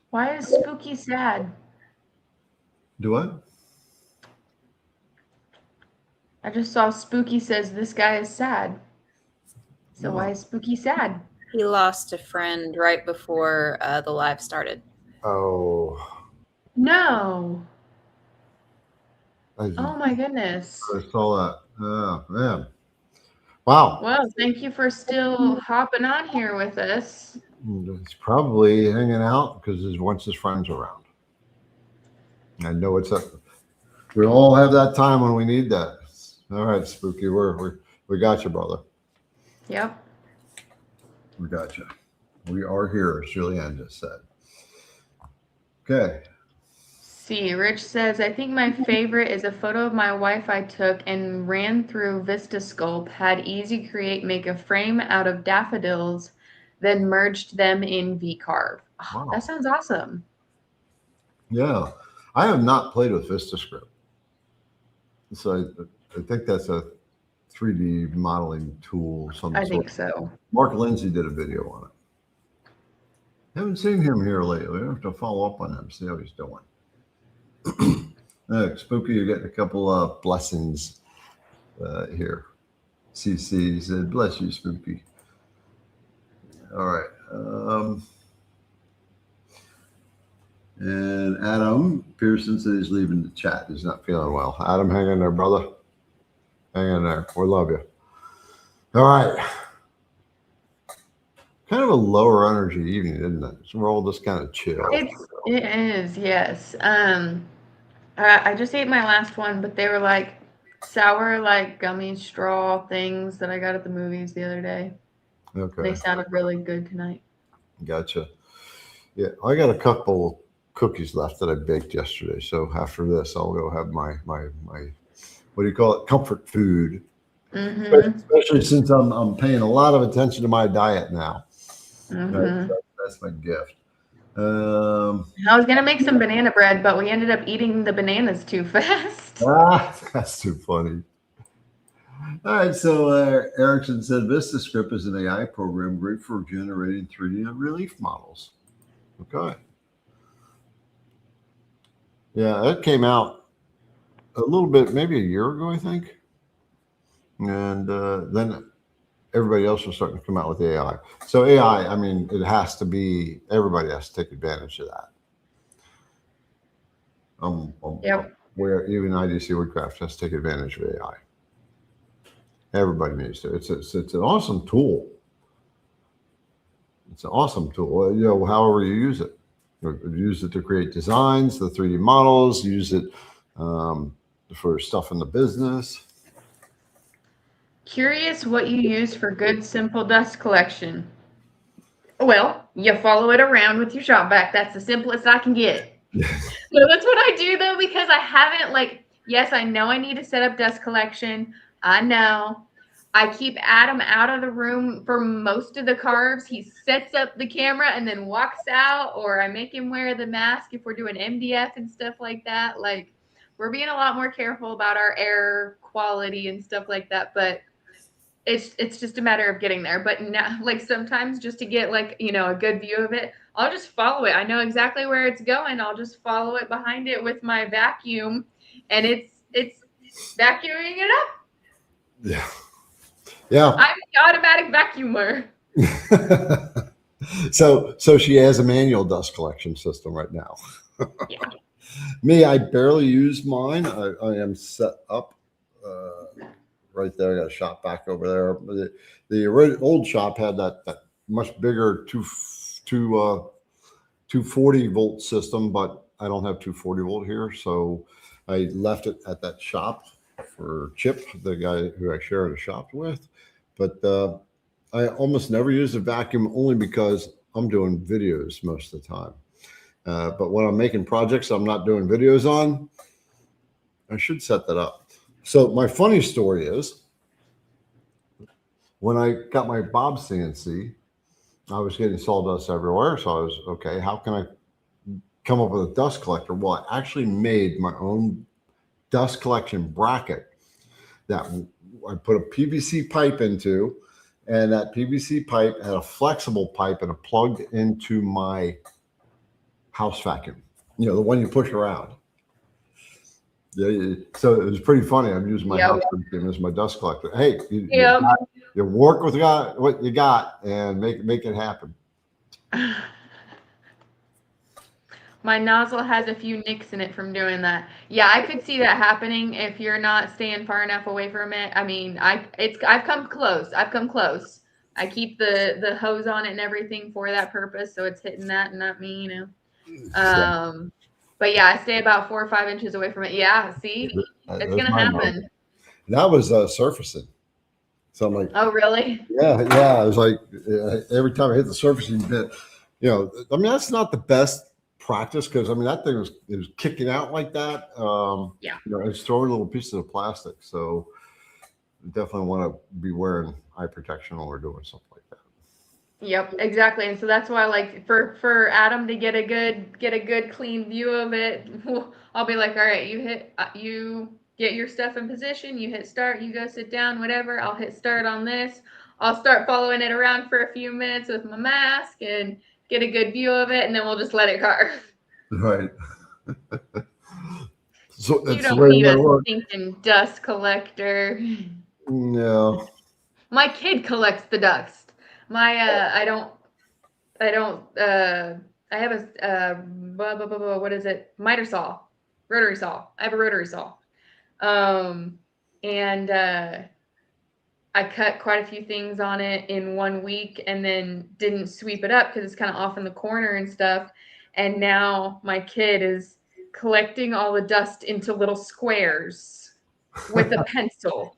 Why is Spooky sad? Do I? I just saw Spooky says this guy is sad. So why is Spooky sad? He lost a friend right before the live started. Oh. No. Oh my goodness. I saw that. Oh, man. Wow. Well, thank you for still hopping on here with us. He's probably hanging out because once his friends around. I know it's up. We all have that time when we need that. All right, Spooky, we got you, brother. Yep. We got you. We are here, as Julianne just said. Okay. See, Rich says, I think my favorite is a photo of my wife I took and ran through VistaSculpt, had Easy Create make a frame out of daffodils, then merged them in VCarve. Oh, wow. That sounds awesome. Yeah. I have not played with VistaScript. So I think that's a 3D modeling tool. I think so. Mark Lindsay did a video on it. Haven't seen him here lately. I have to follow up on him, see how he's doing. Spooky, you're getting a couple of blessings here. CC said, bless you, Spooky. All right. And Adam Pearson said he's leaving the chat. He's not feeling well. Adam, hang in there, brother. Hang in there. We love you. All right. Kind of a lower energy evening, isn't it? So we're all just kind of chill. It is, yes. I just ate my last one, but they were like sour, like gummy straw things that I got at the movies the other day. Okay. They sounded really good tonight. Gotcha. Yeah, I got a couple cookies left that I baked yesterday. So after this, I'll go have my what do you call it? Comfort food. Mm-hmm. Especially since I'm paying a lot of attention to my diet now. Mm-hmm. That's my gift. I was gonna make some banana bread, but we ended up eating the bananas too fast. That's too funny. All right, so Erickson said VistaScript is an AI program great for generating 3D relief models. Okay. Yeah, that came out a little bit, maybe a year ago, I think. And then everybody else was starting to come out with AI. So AI, I mean, it has to be, everybody has to take advantage of that. Yep. Where even IDC Woodcraft has to take advantage of AI. Everybody needs to. It's an awesome tool. It's an awesome tool. However you use it. use it to create designs, the 3D models, use it for stuff in the business. Curious what you use for good, simple dust collection. Well, you follow it around with your shop vac. That's the simplest I can get. So that's what I do, though, because I haven't, like, yes, I know I need to set up dust collection. I know. I keep Adam out of the room for most of the carves. He sets up the camera and then walks out, or I make him wear the mask if we're doing MDF and stuff like that. Like, we're being a lot more careful about our air quality and stuff like that, but it's just a matter of getting there. But now, like, sometimes just to get, like, you know, a good view of it, I'll just follow it. I know exactly where it's going. I'll just follow it behind it with my vacuum, and it's vacuuming it up. Yeah. Yeah. I'm the automatic vacuumer. So she has a manual dust collection system right now. Yeah. Me, I barely use mine. I am set up right there. I got a shop back over there. The old shop had that much bigger 240 volt system, but I don't have 240 volt here, so I left it at that shop for Chip, the guy who I shared a shop with. But I almost never use a vacuum, only because I'm doing videos most of the time. But when I'm making projects I'm not doing videos on, I should set that up. So my funny story is, when I got my Bob CNC, I was getting sawdust everywhere. So I was, okay, how can I come up with a dust collector? Well, I actually made my own dust collection bracket that I put a PVC pipe into, and that PVC pipe had a flexible pipe and it plugged into my house vacuum, you know, the one you push around. Yeah, so it was pretty funny. I'm using my house vacuum as my dust collector. Hey, you work with what you got and make it happen. My nozzle has a few nicks in it from doing that. Yeah, I could see that happening if you're not staying far enough away from it. I mean, I've come close. I've come close. I keep the hose on it and everything for that purpose, so it's hitting that and not me, you know. But yeah, I stay about 4 or 5 inches away from it. Yeah, see, it's gonna happen. That was surfacing. So I'm like, oh really? Yeah. I was like, every time I hit the surfacing bit, you know, I mean, that's not the best practice, because I mean that thing was kicking out like that. Yeah. You know, it's throwing little pieces of plastic. So you definitely want to be wearing eye protection when we're doing something like that. Yep, exactly. And so that's why, like, for Adam to get a good clean view of it, I'll be like, all right, you get your stuff in position, you hit start, you go sit down, whatever. I'll hit start on this. I'll start following it around for a few minutes with my mask and get a good view of it, and then we'll just let it carve. Right. So you don't need a stinking dust collector. No. My kid collects the dust. My I have a what is it? Miter saw, rotary saw. I have a rotary saw, and I cut quite a few things on it in 1 week, and then didn't sweep it up because it's kind of off in the corner and stuff. And now my kid is collecting all the dust into little squares with a pencil.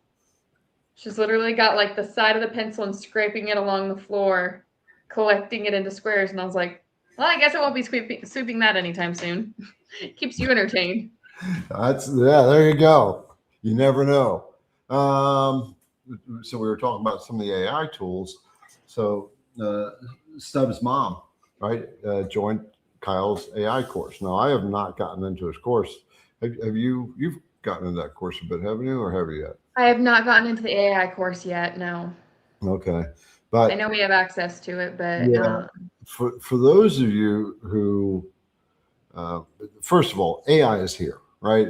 She's literally got like the side of the pencil and scraping it along the floor, collecting it into squares. And I was like, well, I guess I won't be sweeping that anytime soon. Keeps you entertained. There you go. You never know. So we were talking about some of the AI tools. So Stubbs' mom, right, joined Kyle's AI course. Now, I have not gotten into his course. Have you? You've gotten into that course a bit, haven't you, or have you yet? I have not gotten into the AI course yet, no. Okay. But I know we have access to it, but yeah, for those of you who, first of all, AI is here, right?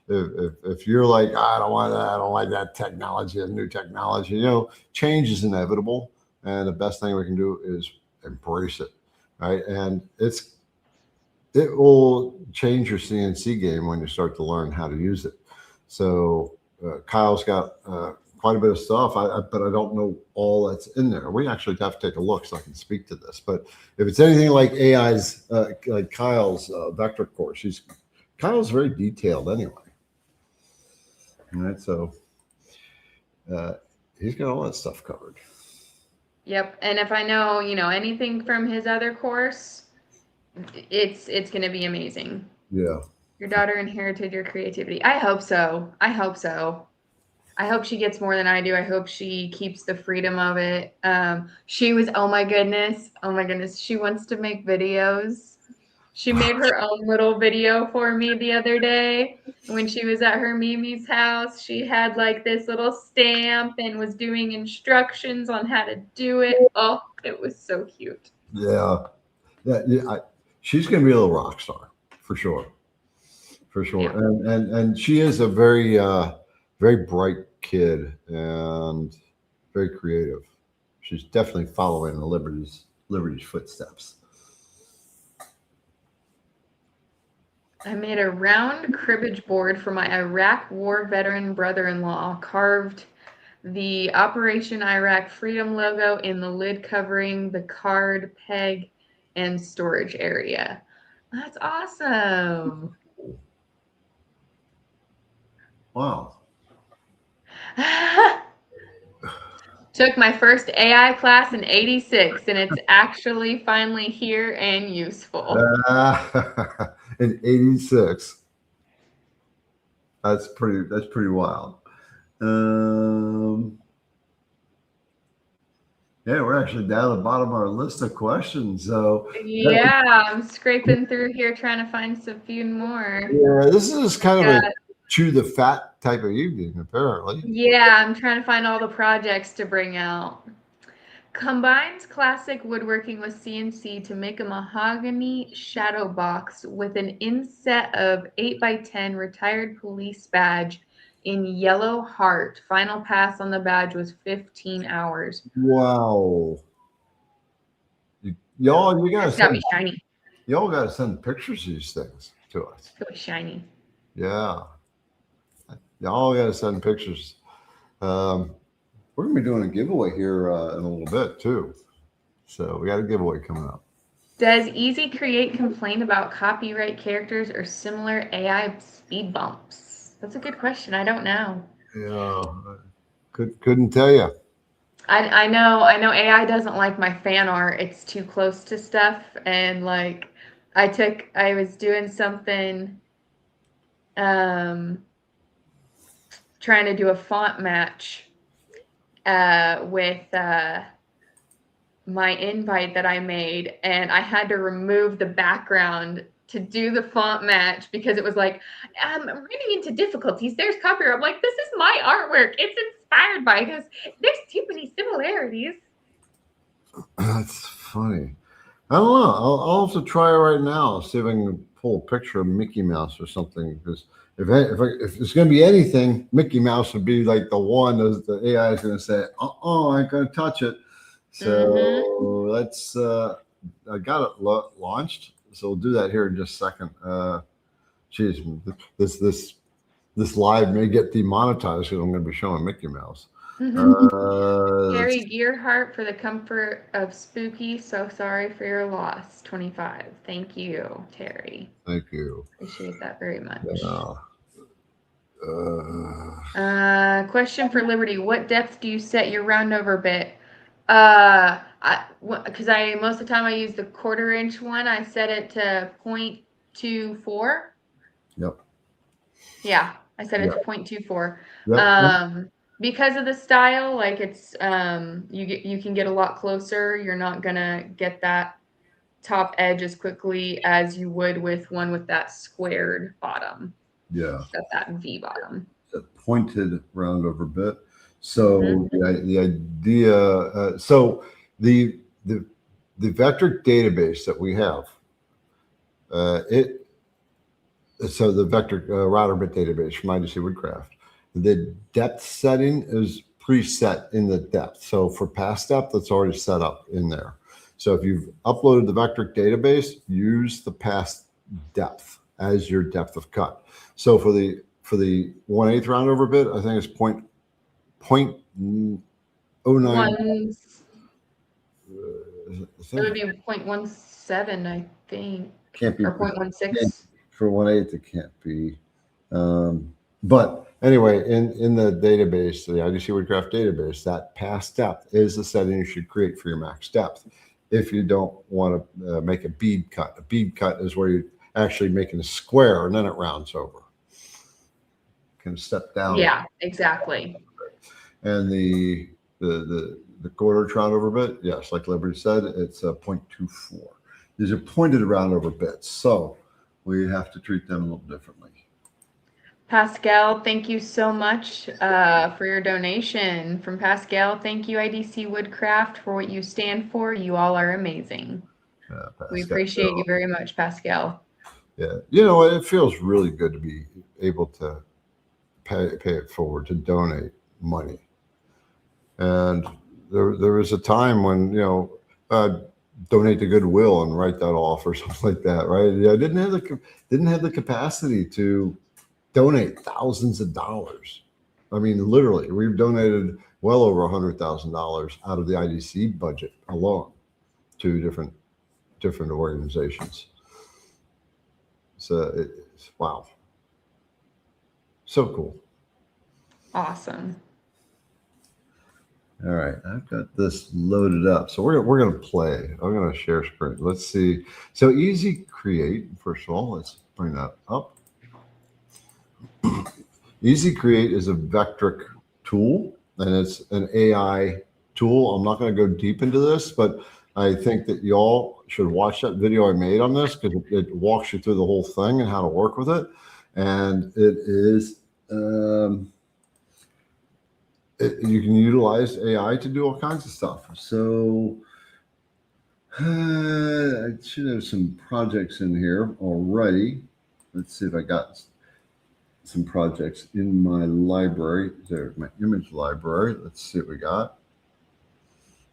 If you're like, I don't want that, I don't like that technology, that new technology, you know, change is inevitable, and the best thing we can do is embrace it, right? And it will change your CNC game when you start to learn how to use it. So Kyle's got quite quite a bit of stuff, but I don't know all that's in there. We actually have to take a look so I can speak to this. But if it's anything like AI's, like Kyle's Vectric course, Kyle's very detailed anyway. All right, so he's got all that stuff covered. Yep. And if I know, anything from his other course, it's going to be amazing. Yeah. Your daughter inherited your creativity. I hope so. I hope she gets more than I do. I hope she keeps the freedom of it. She was, oh my goodness. She wants to make videos. She made her own little video for me the other day. When she was at her Mimi's house, she had like this little stamp and was doing instructions on how to do it. Oh, it was so cute. Yeah. She's going to be a little rock star for sure. For sure. Yeah. And she is a very, very bright kid and very creative. She's definitely following in Liberty's footsteps. I made a round cribbage board for my Iraq War veteran brother-in-law, carved the Operation Iraq Freedom logo in the lid covering the card, peg, and storage area. That's awesome. Wow. Took my first AI class in '86, and it's actually finally here and useful. In '86. That's pretty wild. Yeah, we're actually down at the bottom of our list of questions. So yeah, I'm scraping through here trying to find some few more. Yeah, this is kind of a chew the fat type of evening, apparently. Yeah, I'm trying to find all the projects to bring out. Combines classic woodworking with CNC to make a mahogany shadow box with an inset of 8x10 retired police badge in yellow heart. Final pass on the badge was 15 hours. Wow. Y'all, you guys got me shiny. Y'all got to send pictures of these things to us. It was shiny. Yeah. Y'all got to send pictures. We're going to be doing a giveaway here in a little bit, too. So we got a giveaway coming up. Does Easy Create complain about copyright characters or similar AI speed bumps? That's a good question. I don't know. Yeah, couldn't tell you. I know AI doesn't like my fan art. It's too close to stuff. And like I was doing something, trying to do a font match with my invite that I made, and I had to remove the background to do the font match because it was like, I'm running into difficulties. There's copyright. I'm like, this is my artwork. It's inspired by this. There's too many similarities. That's funny. I don't know. I'll have to try it right now. See if I can pull a picture of Mickey Mouse or something. Because if it's going to be anything, Mickey Mouse would be like the one that the AI is going to say, I ain't going to touch it. So let's, I got it launched. So we'll do that here in just a second. Geez, this live may get demonetized because I'm going to be showing Mickey Mouse. Gary Gearhart for the comfort of Spooky. So sorry for your loss. 25. Thank you, Terry. Thank you. Appreciate that very much. Question for Liberty. What depth do you set your round over bit? Because most of the time I use the 1/4 inch one. I set it to 0.24. Yep. Yeah, I set it to 0.24. Yep. Because of the style, like it's you can get a lot closer. You're not gonna get that top edge as quickly as you would with one with that squared bottom. Yeah. Got that V bottom. A pointed round over bit. So the idea, so the Vectric database that we have, so the Vectric router bit database from IDC Woodcraft, the depth setting is preset in the depth. So for past depth, it's already set up in there. So if you've uploaded the Vectric database, use the past depth as your depth of cut. So for the 1/8 round over bit, I think it's .09. It would be 0.17, I think. Can't be Or 0.16. for 1/8. It can't be. But anyway, in the database, the IDC Woodcraft database, that pass depth is the setting you should create for your max depth. If you don't want to make a bead cut. A bead cut is where you're actually making a square and then it rounds over. Can step down. Yeah, exactly. And the quarter round over bit, yes, like Liberty said, it's a 0.24. These are pointed round over bits, so we have to treat them a little differently. Pascal, thank you so much for your donation. From Pascal, thank you, IDC Woodcraft, for what you stand for. You all are amazing. We appreciate you very much, Pascal. Yeah, you know, it feels really good to be able to pay it forward, to donate money. And there was a time when, you know, donate to Goodwill and write that off or something like that, right? I didn't have the capacity to donate thousands of dollars. I mean, literally, we've donated well over $100,000 out of the IDC budget alone to different organizations. So it's wow, so cool. Awesome. All right, I've got this loaded up, so we're gonna play. I'm gonna share screen. Let's see. So Easy Create. First of all, let's bring that up. Easy Create is a Vectric tool, and it's an AI tool. I'm not going to go deep into this, but I think that y'all should watch that video I made on this because it walks you through the whole thing and how to work with it. And it is, you can utilize AI to do all kinds of stuff. So I should have some projects in here already. Let's see if I got some projects in my library. There's my image library. Let's see what we got.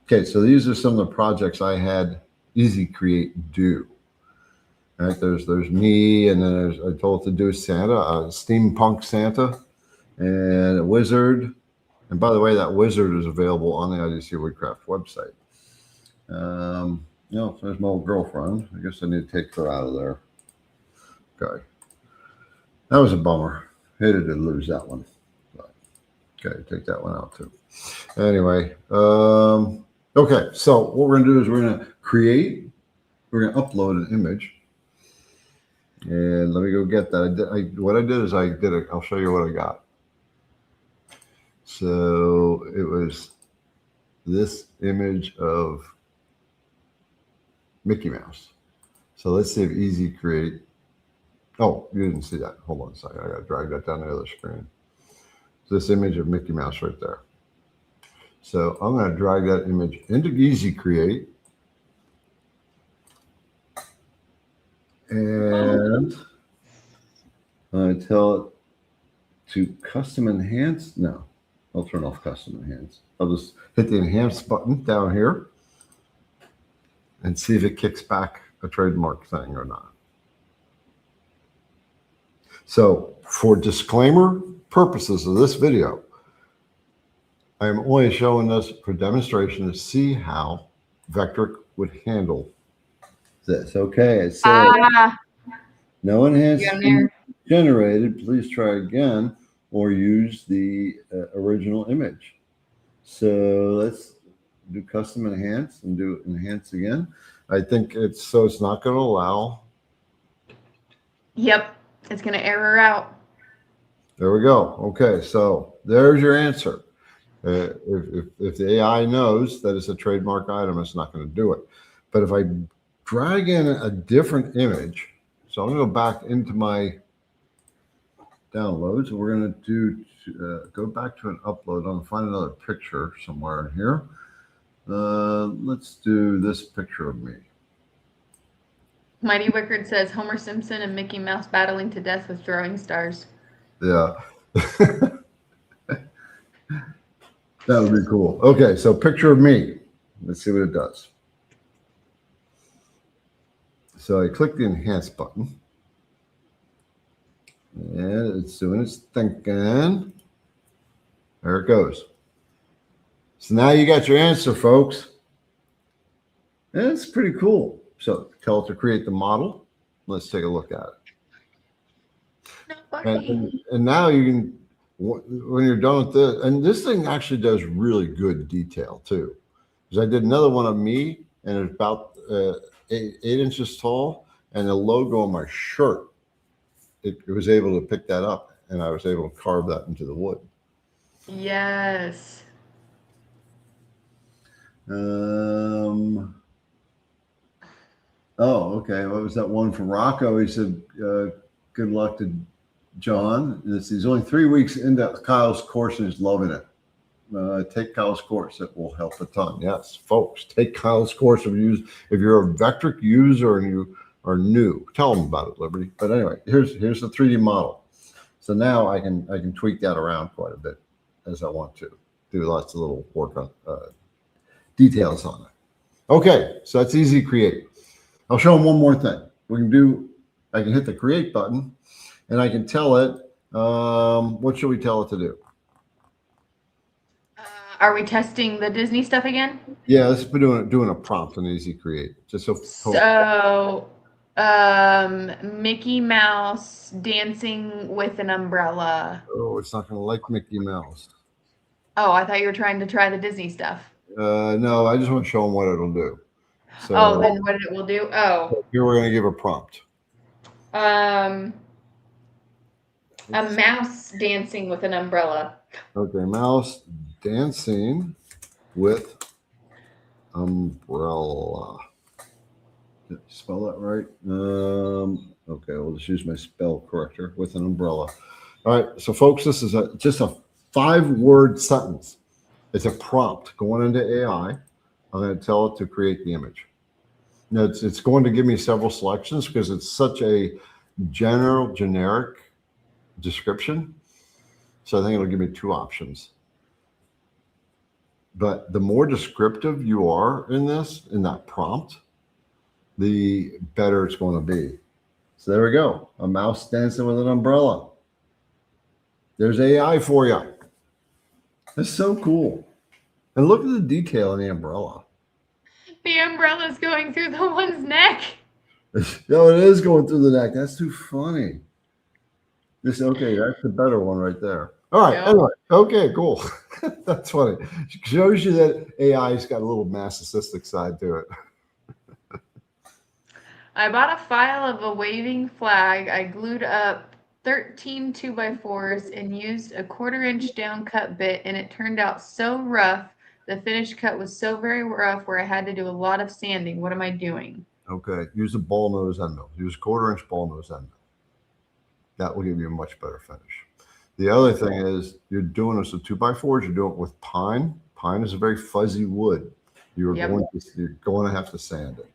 Okay, so these are some of the projects I had Easy Create do. All right, there's me, and then I told it to do Santa, a steampunk Santa, and a wizard. And by the way, that wizard is available on the IDC Woodcraft website. You know, there's my old girlfriend. I guess I need to take her out of there. Okay. That was a bummer. Hated to lose that one. But, okay, take that one out too. Anyway, okay, so what we're going to do is we're going to create, we're going to upload an image. And let me go get that. What I did is I'll show you what I got. So it was this image of Mickey Mouse. So let's see if Easy Create. Oh, you didn't see that. Hold on a second. I got to drag that down the other screen. This image of Mickey Mouse right there. So I'm going to drag that image into Easy Create. And I tell it to custom enhance. No, I'll turn off custom enhance. I'll just hit the enhance button down here and see if it kicks back a trademark thing or not. So for disclaimer purposes of this video, I am only showing this for demonstration to see how Vectric would handle this. Okay, so no enhancement generated. Please try again or use the original image. So let's do custom enhance and do enhance again. I think it's not going to allow. Yep, it's going to error out. There we go. Okay, so there's your answer. If the AI knows that it's a trademark item, it's not going to do it. But if I drag in a different image, so I'm going to go back into my downloads. We're going to do go back to an upload. I'm going to find another picture somewhere in here. Let's do this picture of me. Mighty Wickard says Homer Simpson and Mickey Mouse battling to death with throwing stars. Yeah. That would be cool. Okay, so picture of me. Let's see what it does. So I click the enhance button. And it's doing its thinking. There it goes. So now you got your answer, folks. And it's pretty cool. So tell it to create the model. Let's take a look at it. And now you can, when you're done with this, and this thing actually does really good detail too. Because I did another one of me, and it's about 8 inches tall, and the logo on my shirt, it was able to pick that up, and I was able to carve that into the wood. Yes. Oh, okay. What was that one from Rocco? He said, good luck to John. He's only 3 weeks into Kyle's course and he's loving it. Take Kyle's course. It will help a ton. Yes, folks, take Kyle's course. If you're a Vectric user and you are new, tell them about it, Liberty. But anyway, here's the 3D model. So now I can tweak that around quite a bit as I want to. Do lots of little work on details on it. Okay, so that's easy to create. I'll show them one more thing. I can hit the create button and I can tell it, what should we tell it to do? Are we testing the Disney stuff again? Yeah, let's be doing a prompt on easy create. Just so Mickey Mouse dancing with an umbrella. Oh, it's not going to like Mickey Mouse. Oh, I thought you were trying to try the Disney stuff. No, I just want to show them what it'll do. So, then what it will do? Oh. Here we're going to give a prompt. A mouse dancing with an umbrella. Okay, mouse dancing with umbrella. Did I spell that right? Okay, we'll just use my spell corrector with an umbrella. All right, so folks, this is just a 5-word sentence. It's a prompt going into AI. I'm going to tell it to create the image. Now it's going to give me several selections because it's such a generic description. So I think it'll give me 2 options. But the more descriptive you are in that prompt, the better it's going to be. So there we go. A mouse dancing with an umbrella. There's AI for you. That's so cool. And look at the detail in the umbrella. The umbrella's going through the one's neck. No, it is going through the neck. That's too funny. Okay, that's the better one right there. All right. Yeah. Anyway, okay, cool. That's funny. It shows you that AI's got a little masochistic side to it. I bought a file of a waving flag. I glued up 13 2x4s and used a 1/4 inch down cut bit, and it turned out so rough. The finished cut was so very rough where I had to do a lot of sanding. What am I doing? Okay, use a ball nose end mill. Use 1/4 inch ball nose end mill. That will give you a much better finish. The other thing is you're doing this with 2x4s. You're doing it with pine. Pine is a very fuzzy wood. You're going to have to sand it.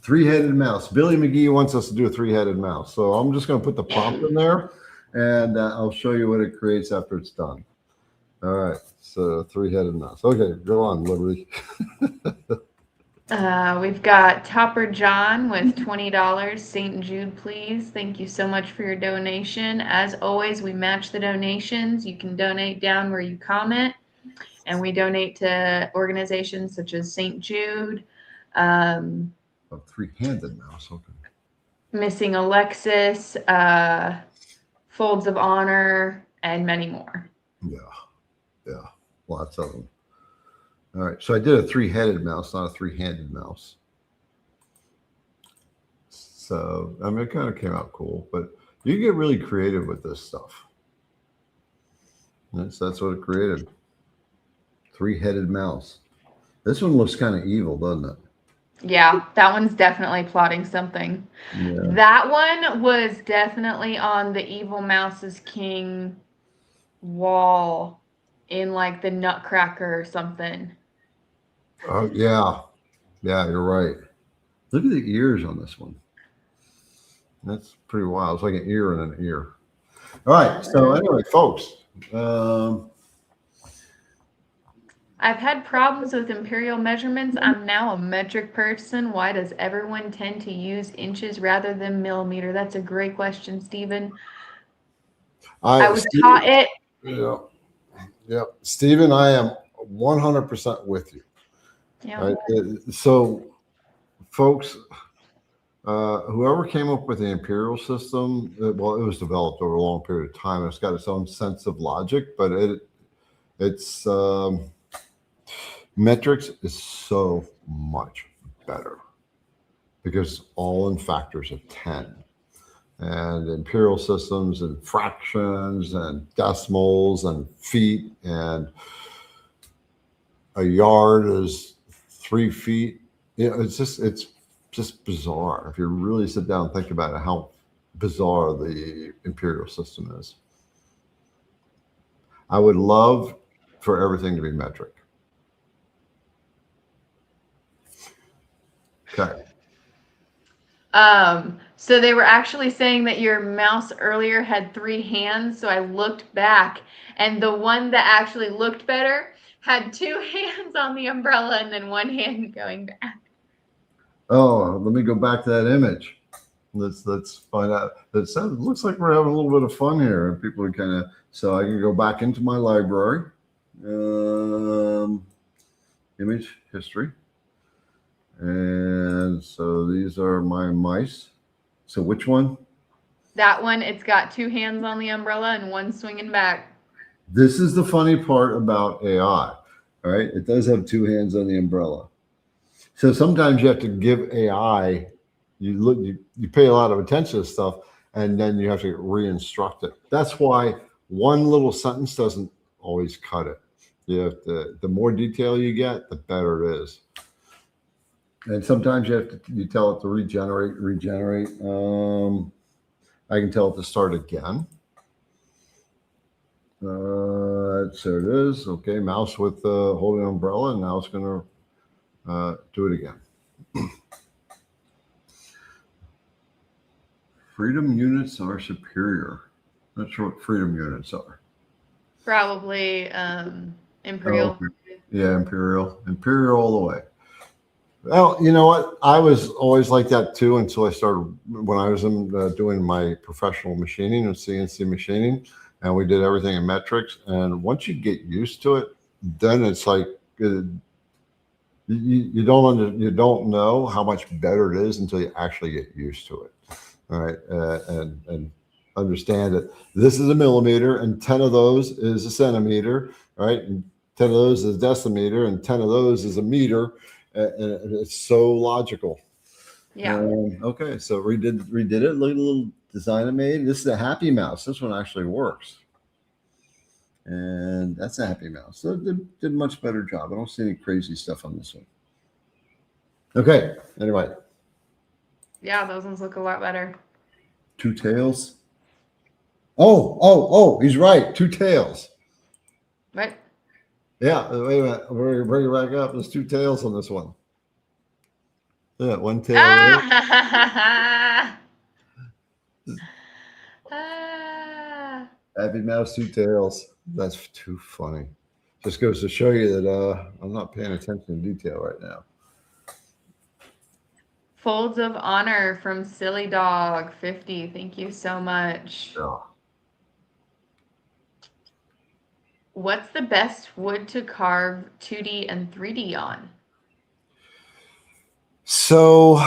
3-headed mouse. Billy McGee wants us to do a 3-headed mouse. So I'm just going to put the prompt in there, and I'll show you what it creates after it's done. All right. So 3-headed mouse. Okay, go on, Liberty. We've got Topper John with $20. St. Jude, please. Thank you so much for your donation. As always, we match the donations. You can donate down where you comment, and we donate to organizations such as St. Jude. A 3-handed mouse. Okay. Missing Alexis, Folds of Honor, and many more. Yeah, lots of them. All right, so I did a 3-headed mouse, not a 3-handed mouse. So, I mean, it kind of came out cool, but you get really creative with this stuff. That's what it created. 3-headed mouse. This one looks kind of evil, doesn't it? Yeah, that one's definitely plotting something. Yeah. That one was definitely on the Evil Mouse's King wall in like the Nutcracker or something. Oh, yeah. Yeah, you're right. Look at the ears on this one. That's pretty wild. It's like an ear and an ear. All right. So anyway, folks. I've had problems with imperial measurements. I'm now a metric person. Why does everyone tend to use inches rather than millimeter? That's a great question, Stephen. I was taught it. Yeah. Yep. Stephen, I am 100% with you. Yeah. Right? So, folks, whoever came up with the imperial system, well, it was developed over a long period of time. It's got its own sense of logic, but it's metrics is so much better because all in factors of 10. And imperial systems and fractions and decimals and feet, and a yard is 3 feet. It's just bizarre. If you really sit down and think about it, how bizarre the imperial system is. I would love for everything to be metric. Okay. So they were actually saying that your mouse earlier had 3 hands. So I looked back, and the one that actually looked better had 2 hands on the umbrella and then 1 hand going back. Oh, let me go back to that image. Let's find out. It looks like we're having a little bit of fun here, and people are kind of. So I can go back into my library, image history, and so these are my mice. So which one? That one, it's got 2 hands on the umbrella and 1 swinging back. This is the funny part about AI. All right, it does have 2 hands on the umbrella. So sometimes you have to give AI. You pay a lot of attention to stuff, and then you have to re-instruct it. That's why one little sentence doesn't always cut it. You have to. The more detail you get, the better it is. And sometimes you tell it to regenerate. I can tell it to start again. So it is. Okay, mouse with holding umbrella, and now it's going to do it again. Freedom units are superior. Not sure what freedom units are. Probably imperial. Oh, yeah, imperial all the way. Well, you know what? I was always like that too until I started when I was doing my professional machining and CNC machining, and we did everything in metrics. And once you get used to it, then it's like you don't know how much better it is until you actually get used to it. All right, and understand that this is a millimeter, and 10 of those is a centimeter. All right, and 10 of those is a decimeter, and 10 of those is a meter. And it's so logical. Yeah. Okay, so redid it. Look at the little design I made. This is a happy mouse. This one actually works. And that's a happy mouse. So it did a much better job. I don't see any crazy stuff on this one. Okay, anyway. Yeah, those ones look a lot better. 2 tails. Oh, he's right. 2 tails. What? Yeah, wait a minute. We're bring it back up. There's 2 tails on this one. Yeah, 1 tail. Happy mouse, 2 tails. That's too funny. Just goes to show you that I'm not paying attention to detail right now. Folds of Honor from Silly Dog 50. Thank you so much. Yeah. What's the best wood to carve 2D and 3D on? So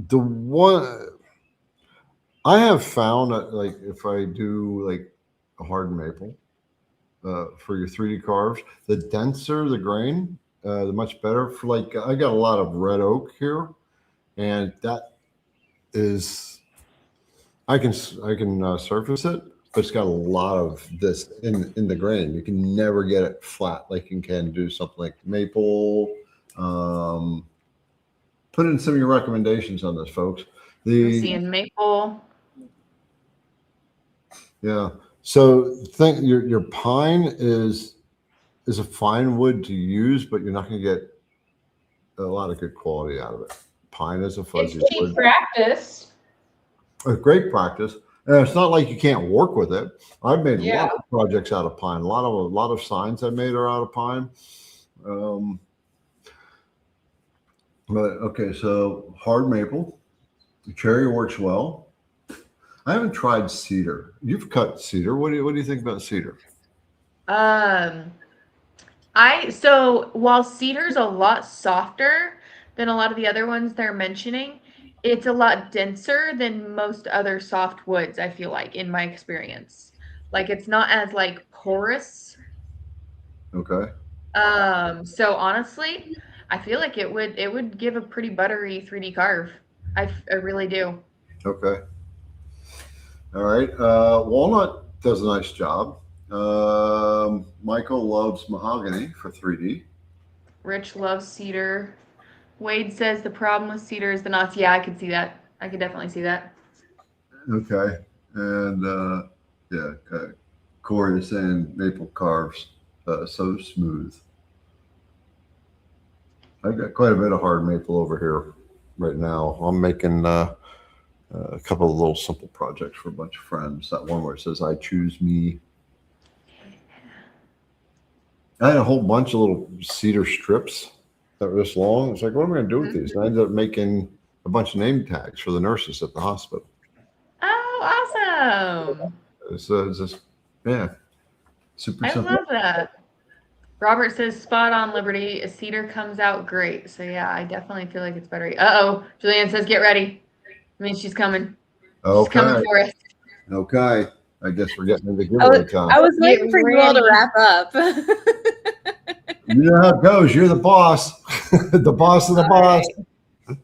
the one I have found that, like, if I do like a hard maple for your 3D carves, the denser the grain, the much better. For like, I got a lot of red oak here, and that is I can surface it. But it's got a lot of this in the grain. You can never get it flat like you can do something like maple. Put in some of your recommendations on this, folks. I'm seeing maple. Yeah. So think your pine is a fine wood to use, but you're not going to get a lot of good quality out of it. Pine is a fuzzy It's cheap wood. practice. A great practice. And it's not like you can't work with it. I've made a lot of projects out of pine. A lot of signs I made are out of pine. But okay, so hard maple, cherry works well. I haven't tried cedar. You've cut cedar. What do you think about cedar? So while cedar's a lot softer than a lot of the other ones they're mentioning, it's a lot denser than most other soft woods, I feel like, in my experience. Like it's not as like porous. Okay. So honestly, I feel like it would give a pretty buttery 3D carve. I really do. Okay. All right. Walnut does a nice job. Michael loves mahogany for 3D. Rich loves cedar. Wade says the problem with cedar is the knots. Yeah, I could see that. I could definitely see that. Okay. And Corey is saying maple carves so smooth. I've got quite a bit of hard maple over here right now. I'm making a couple of little simple projects for a bunch of friends. That one where it says, I choose me. I had a whole bunch of little cedar strips that were this long. It's like, what am I going to do with these? And I ended up making a bunch of name tags for the nurses at the hospital. Oh, awesome. It's just, super simple. I love that. Robert says, spot on, Liberty. A cedar comes out great. So, yeah, I definitely feel like it's buttery. Uh-oh. Julianne says, get ready. I mean, she's coming. Okay. She's coming for us. Okay. I guess we're getting into giveaway time. I was waiting for you all to wrap up. You know how it goes. You're the boss. The boss of the boss. Right.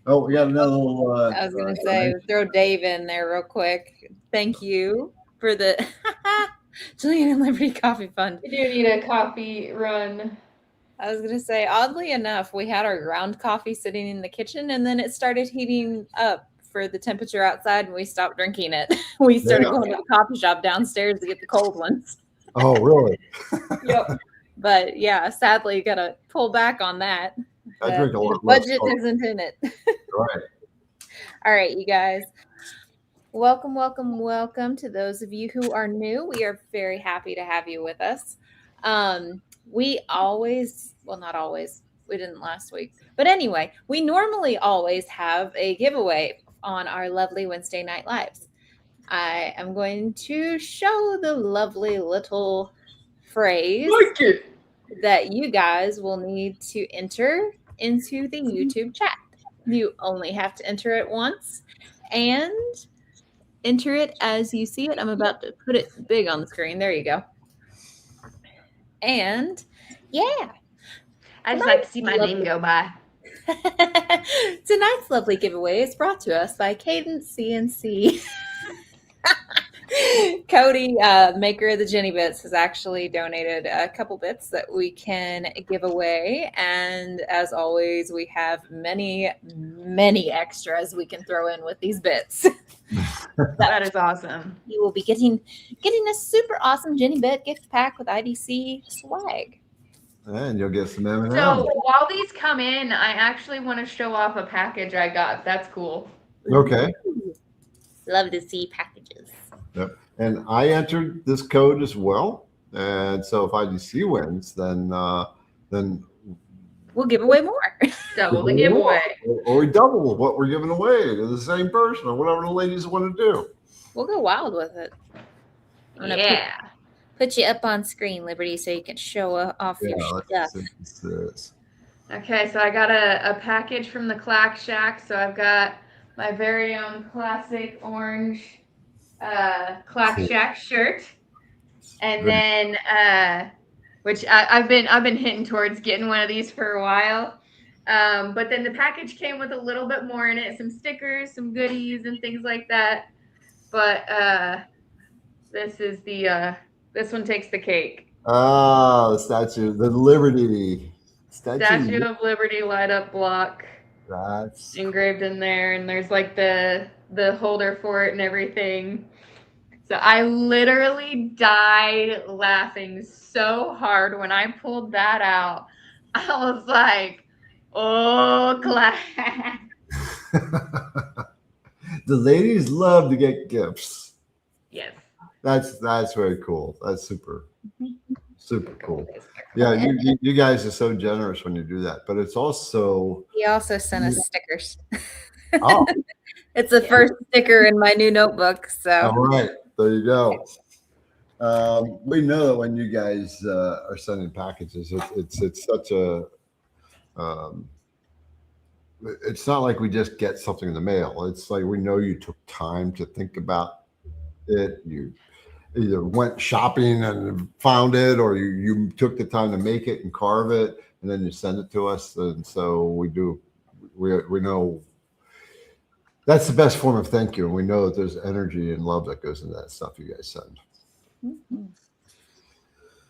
Oh, we got another little. I was going to say, throw Dave in there real quick. Thank you for the Julian and Liberty Coffee Fund. We do need a coffee run. I was going to say, oddly enough, we had our ground coffee sitting in the kitchen, and then it started heating up for the temperature outside, and we stopped drinking it. We started going to the coffee shop downstairs to get the cold ones. Oh, really? Yep. But yeah, sadly, got to pull back on that. I drink a lot. The budget isn't in it. Right. All right, you guys. Welcome, welcome, welcome to those of you who are new. We are very happy to have you with us. We always, well, not always. We didn't last week. But anyway, we normally always have a giveaway on our lovely Wednesday Night Lives. I am going to show the lovely little phrase that you guys will need to enter into the YouTube chat. You only have to enter it once and enter it as you see it. I'm about to put it big on the screen. There you go. And yeah. I just like to see my name go by. Tonight's lovely giveaway is brought to us by Cadence CNC. Cody, maker of the Jenny Bits, has actually donated a couple bits that we can give away. And as always, we have many, many extras we can throw in with these bits. That is awesome. You will be getting a super awesome Jenny Bit gift pack with IDC swag. And you'll get some M&M's. So while these come in, I actually want to show off a package I got. That's cool. Okay. Love to see packages. Yep. And I entered this code as well. And so if IDC wins, then we'll give away more. Double the giveaway. Or we double what we're giving away to the same person or whatever the ladies want to do. We'll go wild with it. Yeah. Put you up on screen, Liberty, so you can show off your stuff. Okay, so I got a package from the Clack Shack. So I've got my very own classic orange Clack Shack shirt, and then which I've been hitting towards getting one of these for a while. But then the package came with a little bit more in it, some stickers, some goodies, and things like that. But this is the this one takes the cake. Oh, the statue, the Liberty. Statue of Liberty light up block. That's engraved in there, and there's like the holder for it and everything. So I literally died laughing so hard when I pulled that out. I was like, oh, class. The ladies love to get gifts. Yes. That's very cool. That's super cool. Yeah, you guys are so generous when you do that. But it's also he also sent us stickers. Oh, it's the first sticker in my new notebook. So all right, there you go. We know that when you guys are sending packages, it's such a it's not like we just get something in the mail. It's like we know you took time to think about it. You either went shopping and found it, or you took the time to make it and carve it, and then you send it to us. And so we know that's the best form of thank you. And we know that there's energy and love that goes into that stuff you guys send. Mm-hmm.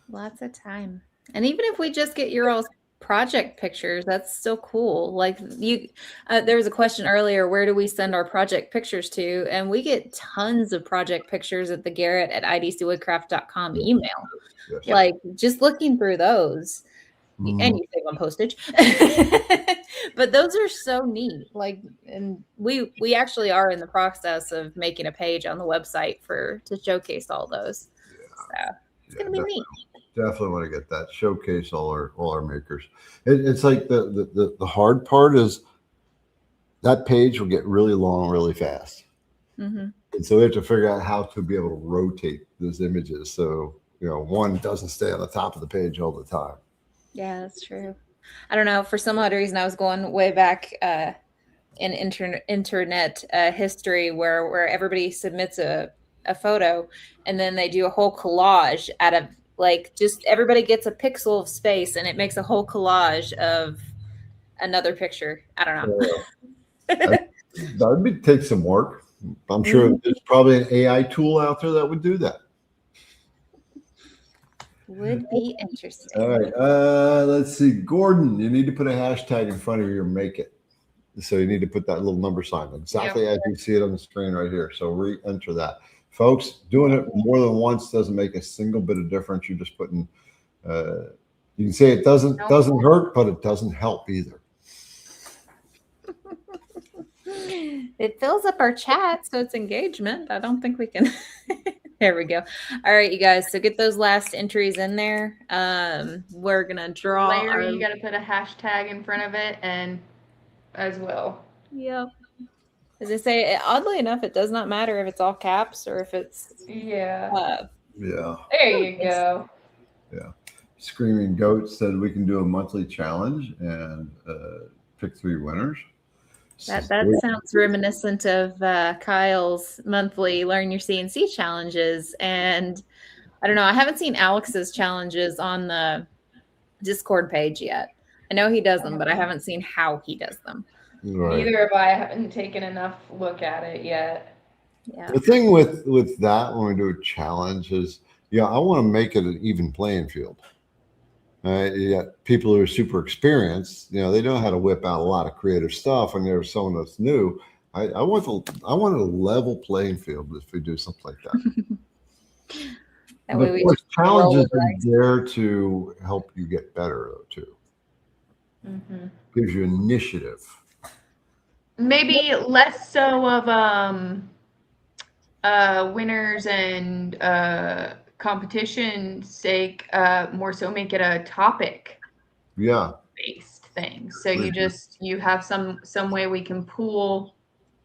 Lots of time. And even if we just get your old project pictures, that's still cool. Like there was a question earlier, where do we send our project pictures to? And we get tons of project pictures at the Garrett@idcwoodcraft.com email. Yes. Like just looking through those, and you save on postage. But those are so neat. Like, and we actually are in the process of making a page on the website to showcase all those. Yeah. So it's gonna be neat. Definitely want to get that, showcase all our makers. It's like the hard part is that page will get really long really fast. Mm-hmm. And so we have to figure out how to be able to rotate those images so one doesn't stay on the top of the page all the time. Yeah, that's true. I don't know, for some odd reason I was going way back in internet history where everybody submits a photo and then they do a whole collage out of, like, just everybody gets a pixel of space and it makes a whole collage of another picture. I don't know. That would take some work. I'm sure there's probably an AI tool out there that would do that. Would be interesting. All right. Let's see. Gordon, you need to put a hashtag in front of your make it. So you need to put that little number sign exactly as you see it on the screen right here. So re-enter that. Folks, doing it more than once doesn't make a single bit of difference. You're just putting, you can say it doesn't hurt, but it doesn't help either. It fills up our chat, so it's engagement. I don't think we can. There we go. All right, you guys. So get those last entries in there. We're going to draw. Larry, you got to put a hashtag in front of it and as well. Yep. As I say, oddly enough, it does not matter if it's all caps or if it's yeah. There you go. Yeah. Screaming Goat said we can do a monthly challenge and pick 3 winners. That sounds reminiscent of Kyle's monthly Learn Your CNC challenges. And I don't know, I haven't seen Alex's challenges on the Discord page yet. I know he does them, but I haven't seen how he does them. Right. Neither have I. Haven't taken enough look at it yet. Yeah. The thing with that when we do a challenge is, I want to make it an even playing field. You got people who are super experienced. They know how to whip out a lot of creative stuff, and there's someone that's new. I want a level playing field if we do something like that. That way we challenges are there to help you get better though too. Mm-hmm. Gives you initiative. Maybe less so of winners and competition sake, more so make it a topic based thing. So you have some way we can pool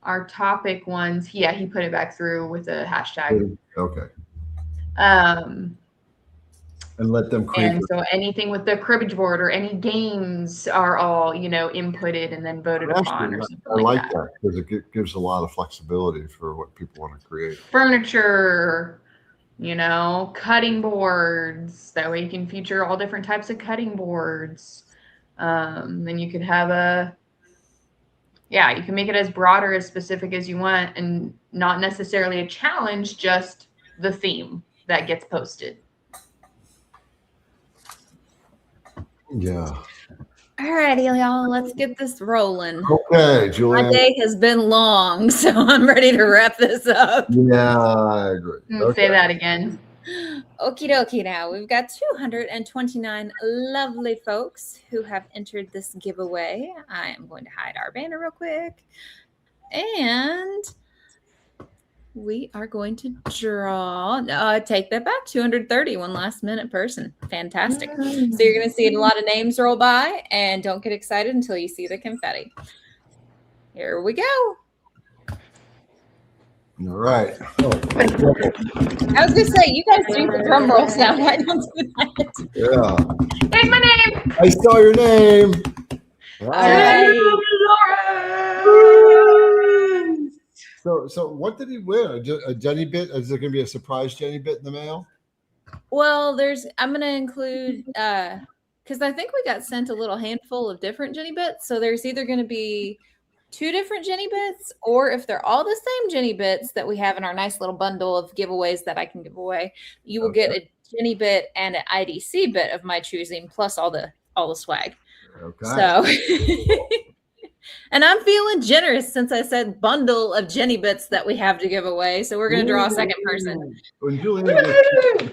our topic ones. He put it back through with a hashtag. Okay. And let them create. And so anything with the cribbage board or any games are all, inputted and then voted upon or something like that. Because it gives a lot of flexibility for what people want to create. Furniture, cutting boards. That way you can feature all different types of cutting boards. Then you could have you can make it as broad or as specific as you want and not necessarily a challenge, just the theme that gets posted. Yeah. All righty, y'all. Let's get this rolling. Okay, Julian. My day has been long, so I'm ready to wrap this up. Yeah, I agree. Say that again. Okie dokie now. We've got 229 lovely folks who have entered this giveaway. I am going to hide our banner real quick. And we are going to draw. Take that back. 230, one last minute person. Fantastic. So you're going to see a lot of names roll by, and don't get excited until you see the confetti. Here we go. All right. Oh, I was gonna say, you guys do the drum roll sound. I don't do that. yeah. Here's my name. I saw your name. All right. So what did he win? A Jenny bit? Is there going to be a surprise Jenny bit in the mail? Well, I'm gonna include because I think we got sent a little handful of different Jenny bits. So there's either going to be 2 different Jenny bits, or if they're all the same Jenny bits that we have in our nice little bundle of giveaways that I can give away, you will get a Jenny bit and an IDC bit of my choosing, plus all the swag. Okay. So, and I'm feeling generous since I said bundle of Jenny bits that we have to give away. So we're going to draw a second person. When Julian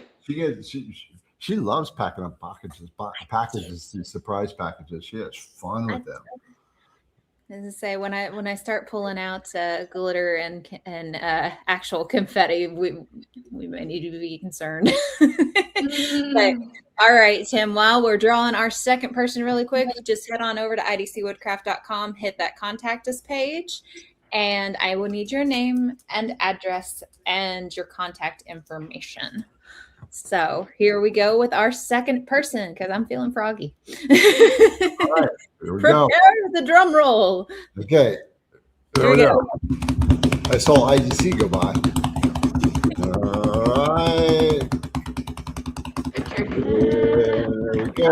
she loves packing up packages, these surprise packages. She has fun with them. As I say, when I start pulling out glitter and actual confetti, we may need to be concerned. But, all right, Tim, while we're drawing our second person really quick, just head on over to idcwoodcraft.com, hit that contact us page, and I will need your name and address and your contact information. So here we go with our second person, because I'm feeling froggy. All right, here we go. Prepare the drum roll. Okay. Here we go. I saw IGC go by. All right. There we go.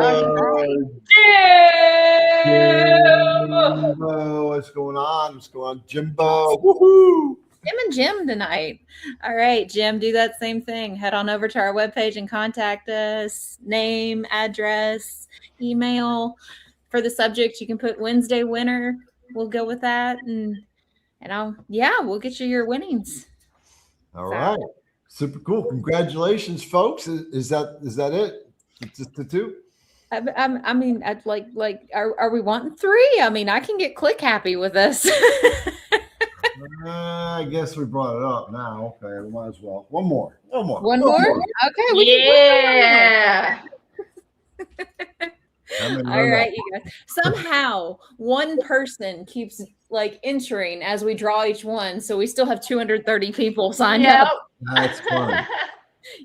Jimbo. What's going on? What's going on, Jimbo? Woohoo! Jim and Jim tonight. All right, Jim, do that same thing. Head on over to our webpage and contact us. Name, address, email. For the subject, you can put Wednesday winner. We'll go with that. And we'll get you your winnings. All right. Super cool. Congratulations, folks. Is that it? Just the 2? I mean, I'd like, are we wanting 3? I mean, I can get click happy with this. I guess we brought it up now. Okay, we might as well. One more. One more? Okay. Yeah. All right, you guys. Somehow, one person keeps entering as we draw each one, so we still have 230 people signed up. That's fun.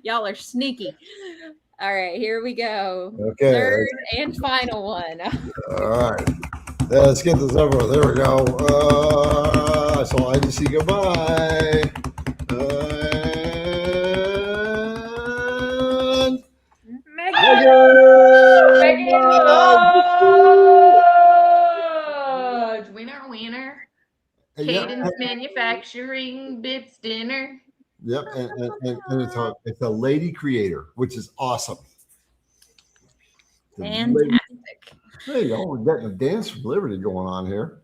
Y'all are sneaky. All right, here we go. Okay. Third and final one. All right. Yeah, let's get this over with. There we go. So I just see goodbye. Wiener. Cadence Manufacturing Bits Dinner. Yep, and it's a lady creator, which is awesome. Fantastic. There you go. We're getting a dance from Liberty going on here.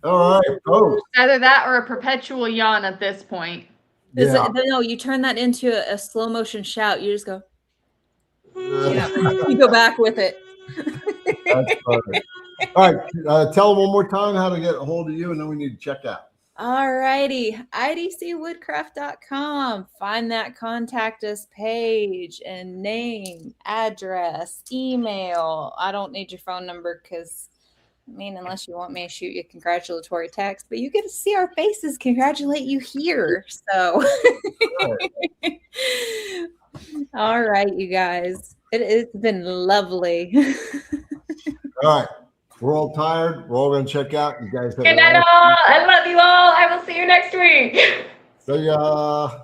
All right, folks. Either that or a perpetual yawn at this point. No, you turn that into a slow motion shout. You just go. You go back with it. That's funny. All right, tell them one more time how to get a hold of you, and then we need to check out. All righty, idcwoodcraft.com. Find that contact us page and name, address, email. I don't need your phone number because, unless you want me to shoot you a congratulatory text, but you get to see our faces congratulate you here. So, all right, you guys, it's been lovely. All right. We're all tired. We're all going to check out. You guys have Good night, all. I love you all. I will see you next week. See ya.